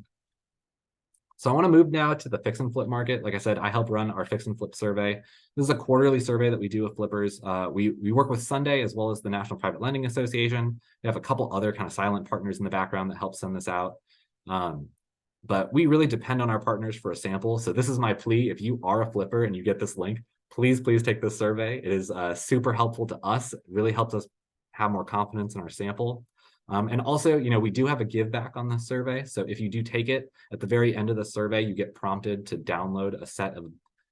So I want to move now to the fix and flip market. Like I said, I help run our fix and flip survey. This is a quarterly survey that we do with flippers. We work with Sunday as well as the National Private Lending Association. We have a couple other kind of silent partners in the background that help send this out. But we really depend on our partners for a sample. So this is my plea. If you are a flipper and you get this link, please take this survey. It is super helpful to us. It really helps us have more confidence in our sample. And also, we do have a give back on this survey. So if you do take it, at the very end of the survey, you get prompted to download a set of, I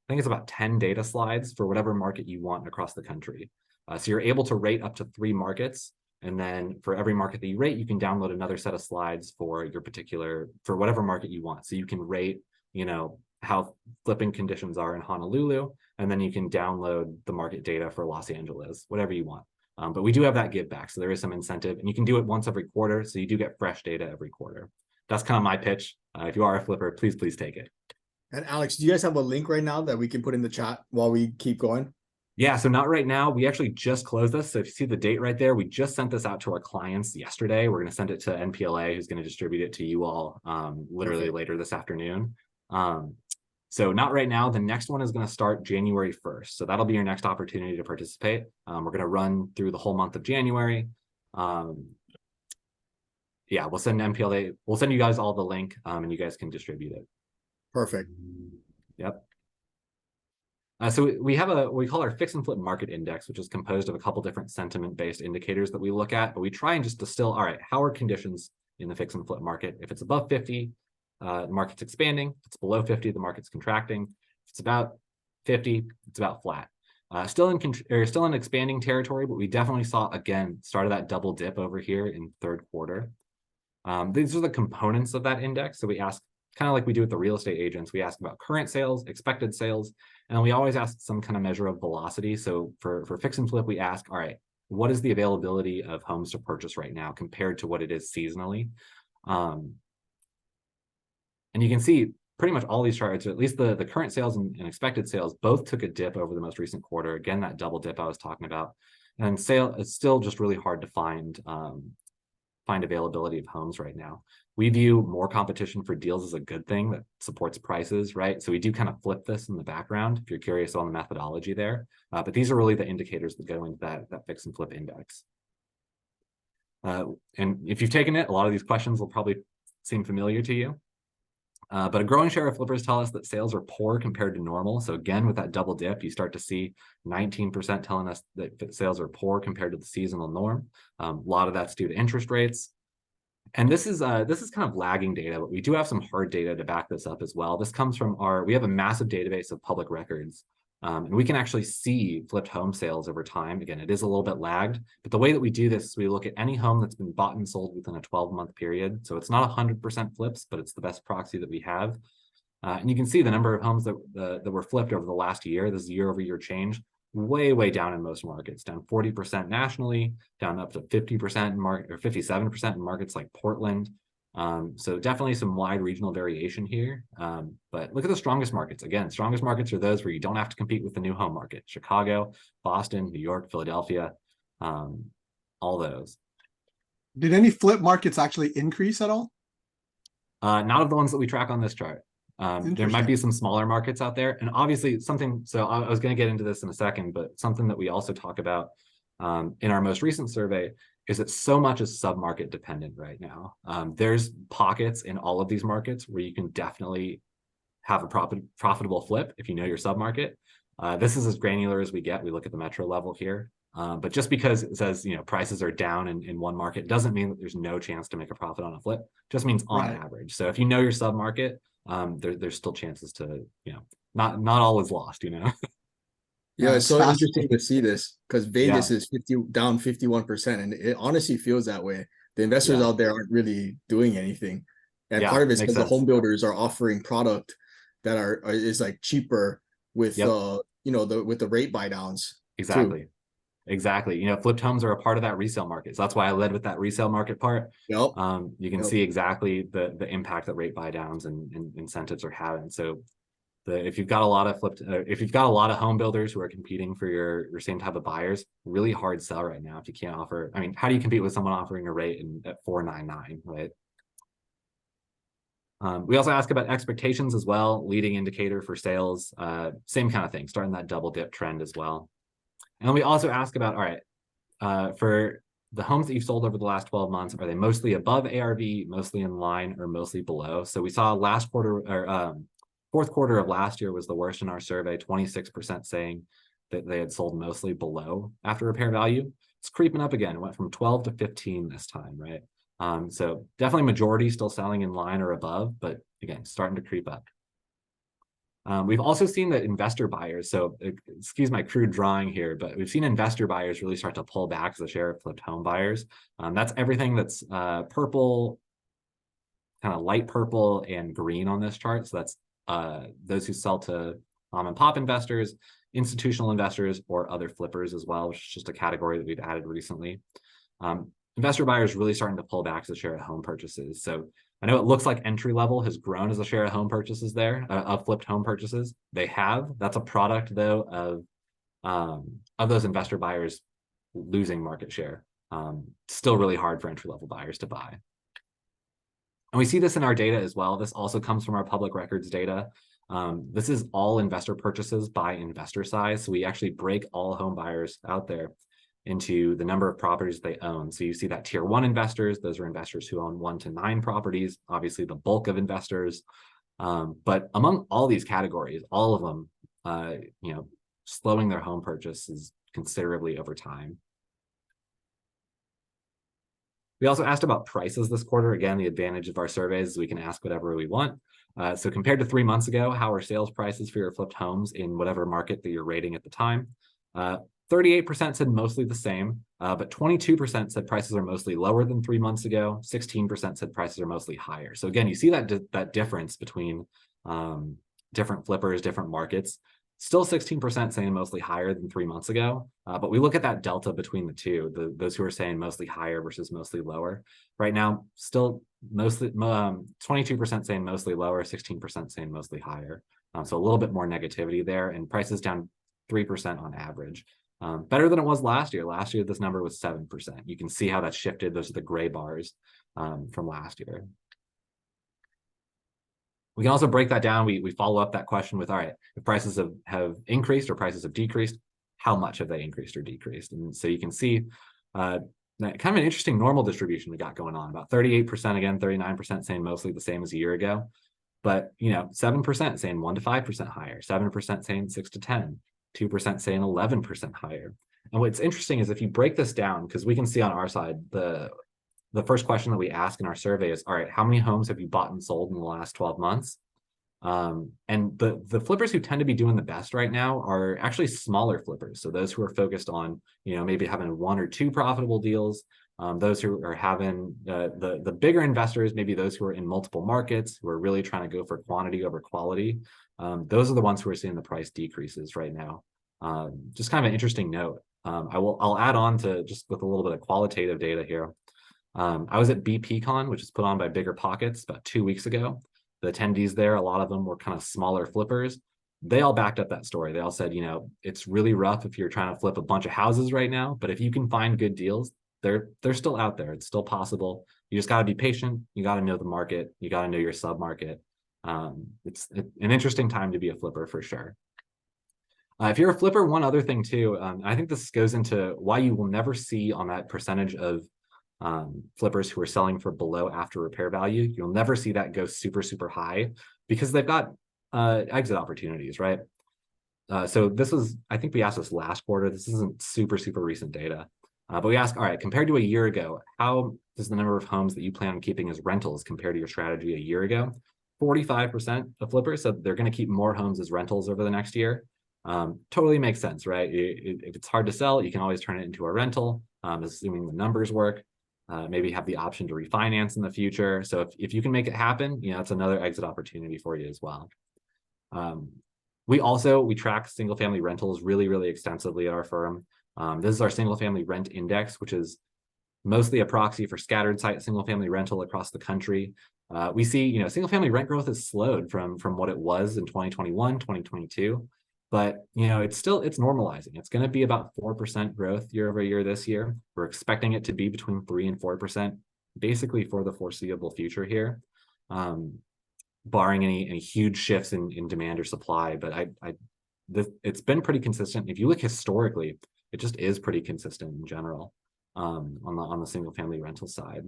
think it's about 10 data slides for whatever market you want across the country. So you're able to rate up to 3 markets. And then for every market that you rate, you can download another set of slides for whatever market you want. So you can rate, how flipping conditions are in Honolulu, and then you can download the market data for Los Angeles, whatever you want. But we do have that give back. So there is some incentive, and you can do it once every quarter. So you do get fresh data every quarter. That's kind of my pitch. If you are a flipper, please take it. And Alex, do you guys have a link right now that we can put in the chat while we keep going? Yeah, so not right now. We actually just closed this. So if you see the date right there, we just sent this out to our clients yesterday. We're going to send it to NPLA, who's going to distribute it to you all literally later this afternoon. So not right now. The next one is going to start January 1st. So that'll be your next opportunity to participate. We're going to run through the whole month of January. Yeah, we'll send NPLA. We'll send you guys all the link and you guys can distribute it. Perfect. Yep. So we have what we call our fix and flip market index, which is composed of a couple different sentiment-based indicators that we look at, but we try and just distill, all right, how are conditions in the fix and flip market? If it's above 50, the market's expanding. If it's below 50, the market's contracting. If it's about 50, it's about flat. Still in expanding territory, but we definitely saw, again, started that double dip over here in third quarter. These are the components of that index. So we ask, kind of like we do with the real estate agents, we ask about current sales, expected sales, and we always ask some kind of measure of velocity. So for fix and flip, we ask, all right, what is the availability of homes to purchase right now compared to what it is seasonally? And you can see pretty much all these charts, or at least the current sales and expected sales, both took a dip over the most recent quarter. Again, that double dip I was talking about. And it's still just really hard to find availability of homes right now. We view more competition for deals as a good thing that supports prices, right? So we do kind of flip this in the background if you're curious on the methodology there. But these are really the indicators that go into that fix and flip index. And if you've taken it, a lot of these questions will probably seem familiar to you. But a growing share of flippers tell us that sales are poor compared to normal. So again, with that double dip, you start to see 19% telling us that sales are poor compared to the seasonal norm. A lot of that's due to interest rates. And this is kind of lagging data, but we do have some hard data to back this up as well. This comes from we have a massive database of public records. And we can actually see flipped home sales over time. Again, it is a little bit lagged, but the way that we do this is we look at any home that's been bought and sold within a 12-month period. So it's not 100% flips, but it's the best proxy that we have. And you can see the number of homes that were flipped over the last year. This is year-over-year change, way down in most markets, down 40% nationally, down up to 50% in market, or 57% in markets like Portland. So definitely some wide regional variation here. But look at the strongest markets. Again, strongest markets are those where you don't have to compete with the new home market: Chicago, Boston, New York, Philadelphia, all those. Did any flip markets actually increase at all? Not of the ones that we track on this chart. There might be some smaller markets out there, and obviously something, so I was going to get into this in a second, but something that we also talk about in our most recent survey is that so much is sub-market dependent right now. There's pockets in all of these markets where you can definitely have a profitable flip if you know your sub-market. This is as granular as we get. We look at the metro level here. But just because it says, you know, prices are down in one market doesn't mean that there's no chance to make a profit on a flip. Just means on average. So if you know your sub-market, there's still chances to, you know, not all is lost, you know. Yeah, it's so interesting to see this because Vegas is down 51%, and it honestly feels that way. The investors out there aren't really doing anything, and part of it's because the home builders are offering product that is like cheaper with you know, with the rate buy downs. Exactly. You know, flipped homes are a part of that resale market. So that's why I led with that resale market part. You can see exactly the impact that rate buy downs and incentives are having. So if you've got a lot of home builders who are competing for your same type of buyers, really hard sell right now if you can't offer. I mean, how do you compete with someone offering a rate at 4.99, right? We also ask about expectations as well, leading indicator for sales, same kind of thing, starting that double dip trend as well. And we also ask about, all right, for the homes that you've sold over the last 12 months, are they mostly above ARV, mostly in line, or mostly below? So we saw last quarter, or fourth quarter of last year was the worst in our survey, 26% saying that they had sold mostly below after repair value. It's creeping up again. It went from 12 to 15 this time, right? So definitely majority still selling in line or above, but again, starting to creep up. We've also seen that investor buyers, so excuse my crude drawing here, but we've seen investor buyers really start to pull back as a share of flipped home buyers. That's everything that's purple, kind of light purple and green on this chart. So that's those who sell to mom and pop investors, institutional investors, or other flippers as well, which is just a category that we've added recently. Investor buyers really starting to pull back as a share of home purchases. So I know it looks like entry level has grown as a share of home purchases there, of flipped home purchases. They have. That's a product though of those investor buyers losing market share. Still really hard for entry level buyers to buy. And we see this in our data as well. This also comes from our public records data. This is all investor purchases by investor size. So we actually break all home buyers out there into the number of properties they own. So you see that tier 1 investors, those are investors who own 1 to 9 properties, obviously the bulk of investors. But among all these categories, all of them, you know, slowing their home purchases considerably over time. We also asked about prices this quarter. Again, the advantage of our surveys is we can ask whatever we want. So compared to 3 months ago, how are sales prices for your flipped homes in whatever market that you're rating at the time? 38% said mostly the same, but 22% said prices are mostly lower than 3 months ago. 16% said prices are mostly higher. So again, you see that difference between different flippers, different markets. Still 16% saying mostly higher than 3 months ago, but we look at that delta between the two, those who are saying mostly higher versus mostly lower. Right now, still mostly 22% saying mostly lower, 16% saying mostly higher. So a little bit more negativity there, and prices down 3% on average. Better than it was last year. Last year, this number was 7%. You can see how that shifted. Those are the gray bars from last year. We can also break that down. We follow up that question with, all right, if prices have increased or prices have decreased, how much have they increased or decreased? And so you can see kind of an interesting normal distribution we got going on. About 38% again, 39% saying mostly the same as a year ago. But, you know, 7% saying 1 to 5% higher, 7% saying 6 to 10, 2% saying 11% higher. And what's interesting is if you break this down, because we can see on our side the first question that we ask in our survey is, all right, how many homes have you bought and sold in the last 12 months? And the flippers who tend to be doing the best right now are actually smaller flippers. So those who are focused on, maybe having 1 or 2 profitable deals, those who are having the bigger investors, maybe those who are in multiple markets, who are really trying to go for quantity over quality. Those are the ones who are seeing the price decreases right now. Just kind of an interesting note. I'll add on to just with a little bit of qualitative data here. I was at BPCon, which is put on by Bigger Pockets about 2 weeks ago. The attendees there, a lot of them were kind of smaller flippers. They all backed up that story. They all said, it's really rough if you're trying to flip a bunch of houses right now, but if you can find good deals, they're still out there. It's still possible. You just got to be patient. You got to know the market. You got to know your sub market. It's an interesting time to be a flipper for sure. If you're a flipper, one other thing too, I think this goes into why you will never see on that percentage of flippers who are selling for below after repair value. You'll never see that go super, super high because they've got exit opportunities, right? So this was, I think we asked this last quarter. This isn't super, super recent data. But we ask, all right, compared to a year ago, how does the number of homes that you plan on keeping as rentals compare to your strategy a year ago? 45% of flippers said they're going to keep more homes as rentals over the next year. Totally makes sense, right? If it's hard to sell, you can always turn it into a rental, assuming the numbers work. Maybe have the option to refinance in the future. So if you can make it happen, it's another exit opportunity for you as well. We track single family rentals really, really extensively at our firm. This is our single family rent index, which is mostly a proxy for scattered site single family rental across the country. We see, single family rent growth has slowed from what it was in 2021, 2022. But, it's normalizing. It's going to be about 4% growth year over year this year. We're expecting it to be between 3 and 4%, basically for the foreseeable future here, barring any huge shifts in demand or supply. But it's been pretty consistent. If you look historically, it just is pretty consistent in general on the single family rental side.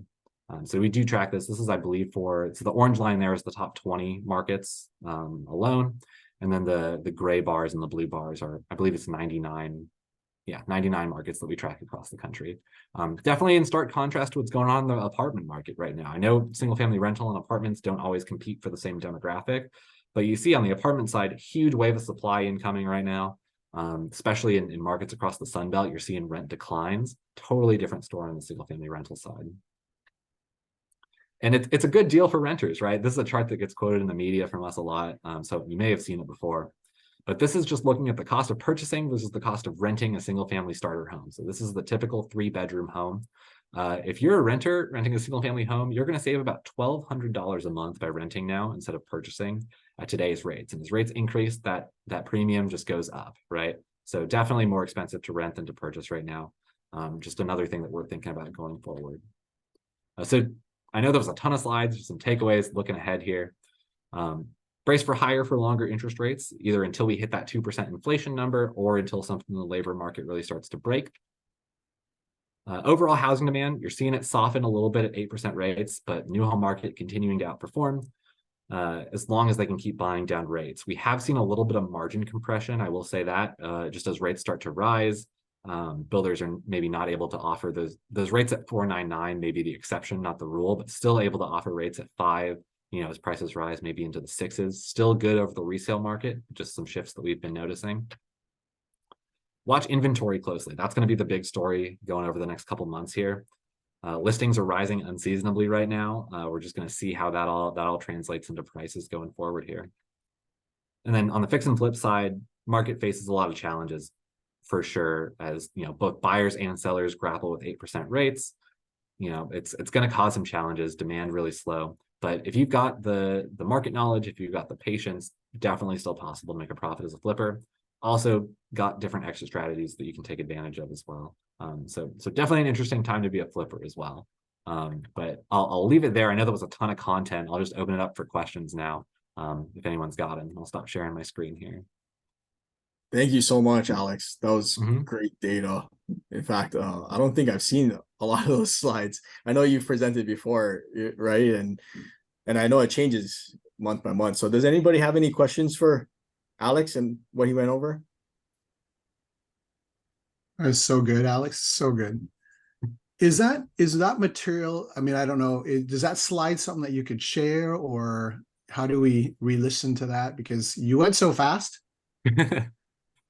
So we do track this. This is, I believe, so the orange line there is the top 20 markets alone. And then the gray bars and the blue bars are, I believe it's 99 markets that we track across the country. Definitely in stark contrast to what's going on in the apartment market right now. I know single family rental and apartments don't always compete for the same demographic, but you see on the apartment side, huge wave of supply incoming right now, especially in markets across the Sun Belt. You're seeing rent declines. Totally different story on the single family rental side. And it's a good deal for renters, right? This is a chart that gets quoted in the media from us a lot. So you may have seen it before, but this is just looking at the cost of purchasing versus the cost of renting a single family starter home. So this is the typical 3-bedroom home. If you're a renter renting a single family home, you're going to save about $1,200 a month by renting now instead of purchasing at today's rates. And as rates increase, that premium just goes up, right? So definitely more expensive to rent than to purchase right now. Just another thing that we're thinking about going forward. So I know there was a ton of slides, just some takeaways looking ahead here. Brace for higher for longer interest rates, either until we hit that 2% inflation number or until something in the labor market really starts to break. Overall housing demand, you're seeing it soften a little bit at 8% rates, but new home market continuing to outperform as long as they can keep buying down rates. We have seen a little bit of margin compression, I will say that, just as rates start to rise. Builders are maybe not able to offer those rates at 4.99, maybe the exception, not the rule, but still able to offer rates at 5, as prices rise, maybe into the 6s. Still good over the resale market, just some shifts that we've been noticing. Watch inventory closely. That's going to be the big story going over the next couple months here. Listings are rising unseasonably right now. We're just going to see how that all translates into prices going forward here. And then on the fix and flip side, market faces a lot of challenges for sure, as both buyers and sellers grapple with 8% rates. It's going to cause some challenges, demand really slow. But if you've got the market knowledge, if you've got the patience, definitely still possible to make a profit as a flipper. Also got different exit strategies that you can take advantage of as well. So definitely an interesting time to be a flipper as well. But I'll leave it there. I know there was a ton of content. I'll just open it up for questions now. If anyone's got it, I'll stop sharing my screen here. Thank you so much, Alex. That was great data. In fact, I don't think I've seen a lot of those slides. I know you've presented before, right? And I know it changes month by month. So does anybody have any questions for Alex and what he went over? That was so good, Alex. So good. Is that material? I mean, I don't know. Does that slide something that you could share, or how do we re-listen to that? Because you went so fast.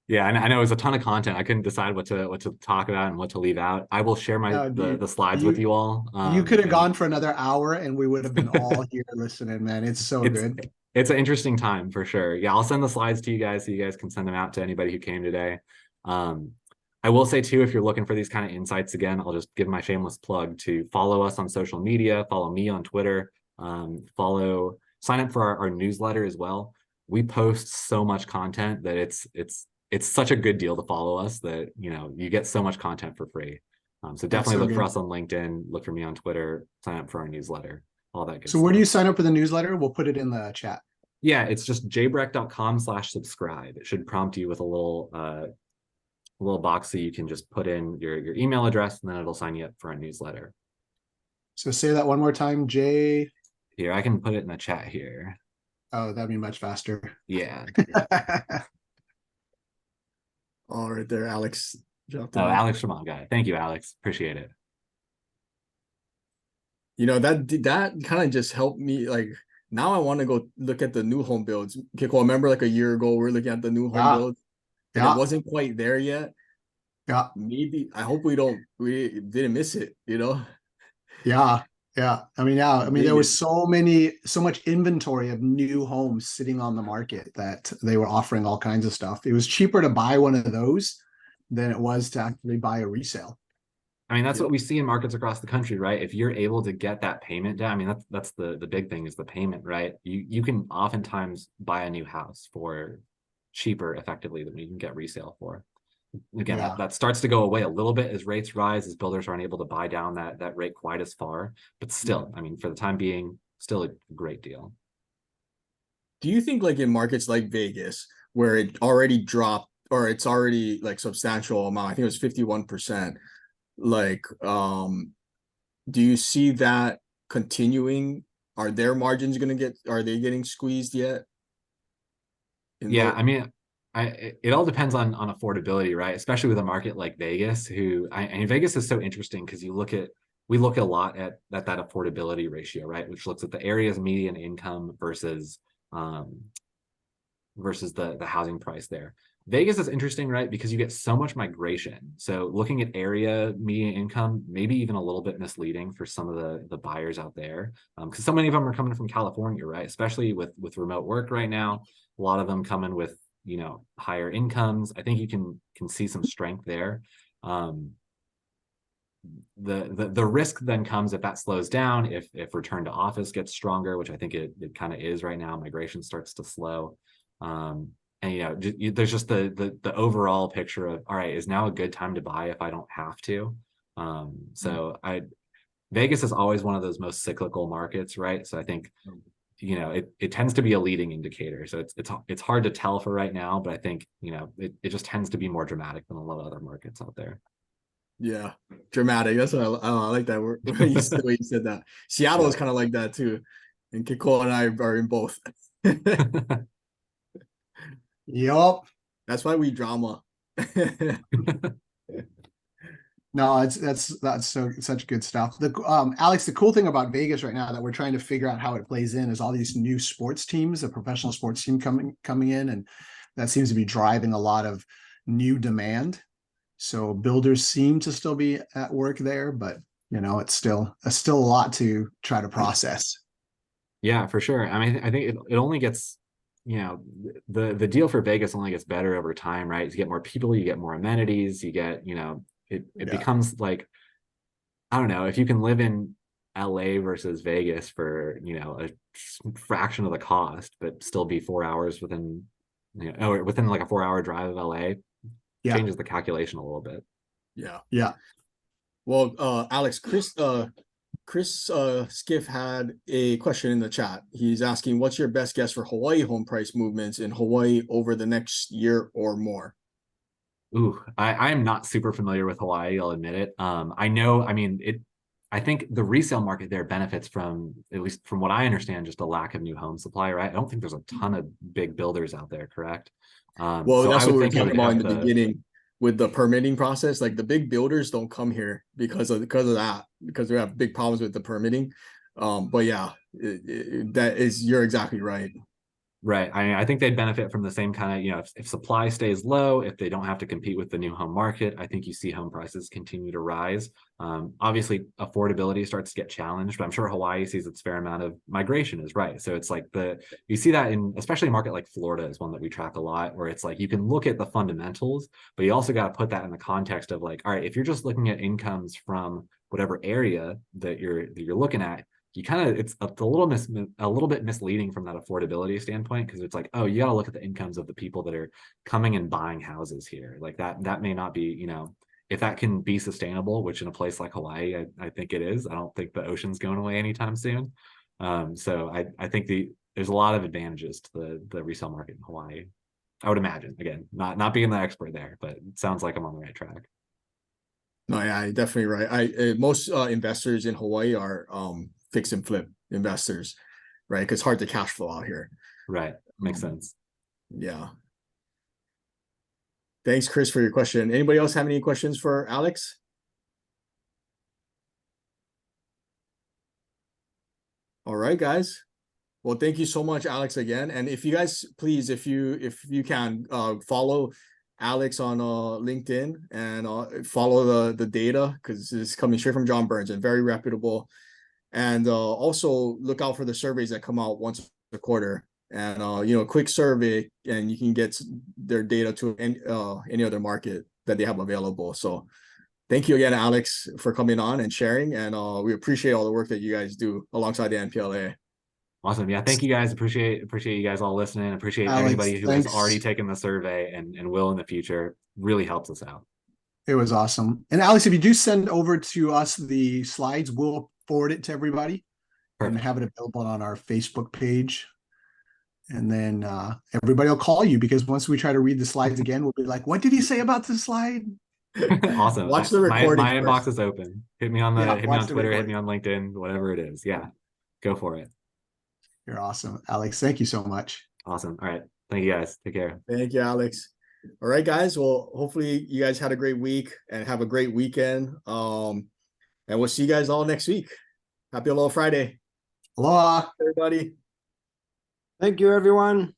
Yeah, I know it was a ton of content. I couldn't decide what to talk about and what to leave out. I will share the slides with you all. You could have and gone for another hour and we would have been all here listening, man. It's so good. It's an interesting time for sure. Yeah, I'll send the slides to you guys so you guys can send them out to anybody who came today. I will say too, if you're looking for these kind of insights again, I'll just give my shameless plug to follow us on social media, follow me on Twitter, sign up for our newsletter as well. We post so much content that it's such a good deal to follow us that, you know, you get so much content for free. So definitely look for us on LinkedIn, look for me on Twitter, sign up for our newsletter, all that good So stuff. where do you sign up for the newsletter? We'll put it in the chat. Yeah, it's just jbreck.com/subscribe. It should prompt you with a little box so you can just put in your email address, and then it'll sign you up for a newsletter. So say that one more time, Jay. Here, I can put it in the chat here. Oh, that'd be much faster. Yeah. All right, there, Alex. Oh, Alex Ramon guy. Thank you, Alex. Appreciate it. You know, that kind of just helped me. Like, now I want to go look at the new home builds. Okay, cool. Remember, like a year ago, we were looking at the new home builds, and it wasn't quite there yet. Yeah. Maybe I hope we didn't miss it. You know. Yeah. Yeah. I mean, there was so much inventory of new homes sitting on the market that they were offering all kinds of stuff. It was cheaper to buy one of those than it was to actually buy a resale. I mean, that's what we see in markets across the country, right? If you're able to get that payment down, I mean, that's the big thing is the payment, right? You can oftentimes buy a new house for cheaper effectively than you can get resale for. Again, that starts to go away a little bit as rates rise, as builders aren't able to buy down that rate quite as far. But still, I mean, for the time being, still a great deal. Do you think, like in markets like Vegas, where it already dropped, or it's already like substantial amount, I think it was 51%, like, do you see that continuing? Are their margins are they getting squeezed yet? Yeah, I mean, it all depends on affordability, right? Especially with a market like Vegas, and Vegas is so interesting because we look a lot at that affordability ratio, right? Which looks at the area's median income versus the housing price there. Vegas is interesting, right? Because you get so much migration. So looking at area median income, maybe even a little bit misleading for some of the buyers out there. Because so many of them are coming from California, right? Especially with remote work right now. A lot of them coming with, you know, higher incomes. I think you can see some strength there. The risk then comes if that slows down, if return to office gets stronger, which I think it kind of is right now. Migration starts to slow. And you know, there's just the overall picture of, all right, is now a good time to buy if I don't have to? So Vegas is always one of those most cyclical markets, right? So I think, you know, it tends to be a leading indicator. So it's hard to tell for right now, but I think, you know, it just tends to be more dramatic than a lot of other markets out there. Yeah, dramatic. That's what I like that word. The way you said that. Seattle is kind of like that too, and Kiko and I are in both. Yup. That's why we drama. No, that's such good stuff. Alex, the cool thing about Vegas right now that we're trying to figure out how it plays in is all these new sports teams, a professional sports team coming in, and that seems to be driving a lot of new demand. So builders seem to still be at work there, but you know, it's still a lot to try to process. Yeah, for sure. I mean, I think it only gets, you know, the deal for Vegas only gets better over time, right? You get more people, you get more amenities, you get, you know, it becomes like, I don't know, if you can live in LA versus Vegas for, you know, a fraction of the cost, but still be 4 hours within, you know, or within like a 4-hour drive of LA, changes the calculation a little bit. Yeah. Well, Alex, Chris Skiff had a question in the chat. He's asking, what's your best guess for Hawaii home price movements in Hawaii over the next year or more? Ooh, I am not super familiar with Hawaii, I'll admit it. I think the resale market there benefits from, at least from what I understand, just a lack of new home supply, right? I don't think there's a ton of big builders out there, correct? Well, that's what we were talking about in the beginning. with the permitting process. Like the big builders don't come here because of that, because we have big problems with the permitting. But yeah, you're exactly right. Right. I think they'd benefit from the same kind of, you know, if supply stays low, if they don't have to compete with the new home market, I think you see home prices continue to rise. Obviously, affordability starts to get challenged, but I'm sure Hawaii sees its fair amount of migration is right. So it's like you see that in, especially a market like Florida is one that we track a lot, where it's like you can look at the fundamentals, but you also got to put that in the context of like, all right, if you're just looking at incomes from whatever area that you're looking at, you kind of, it's a little bit misleading from that affordability standpoint, because it's like, oh, you got to look at the incomes of the people that are coming and buying houses here. Like that may not be, you know, if that can be sustainable, which in a place like Hawaii, I think it is. I don't think the ocean's going away anytime soon. So I think there's a lot of advantages to the resale market in Hawaii. I would imagine, again, not being the expert there, but it sounds like I'm on the right track. No, yeah, definitely right. Most investors in Hawaii are fix and flip investors, right? Because it's hard to cash flow out here. Right. Makes sense. Yeah. Thanks, Chris, for your question. Anybody else have any questions for Alex? All right, guys. Well, thank you so much, Alex, again. And if you guys, please, if you can follow Alex on LinkedIn and follow the data, because it's coming straight from John Burns and very reputable. And also look out for the surveys that come out once a quarter. And you know, quick survey, and you can get their data to any other market that they have available. So thank you again, Alex, for coming on and sharing. And we appreciate all the work that you guys do alongside the NPLA. Awesome. Yeah. Thank you guys. Appreciate you guys all listening. Appreciate Alex, everybody who has thanks. already taken the survey and will in the future. Really helps us out. It was awesome. And Alex, if you do send over to us the slides, we'll forward it to everybody. Perfect. And have it available on our Facebook page. And then everybody will call you, because once we try to read the slides again, we'll be like, what did he say about this slide? Awesome. Watch the recording My first. inbox is open. Hit me on hit me watch on the Twitter, hit recording. me on LinkedIn, whatever it is. Yeah. Go for it. You're awesome. Alex, thank you so much. Awesome. All right. Thank you guys. Take care. Thank you, Alex. All right, guys. Well, hopefully you guys had a great week and have a great weekend. And we'll see you guys all next week. Happy Aloha Friday. Aloha. Everybody. Thank you, everyone.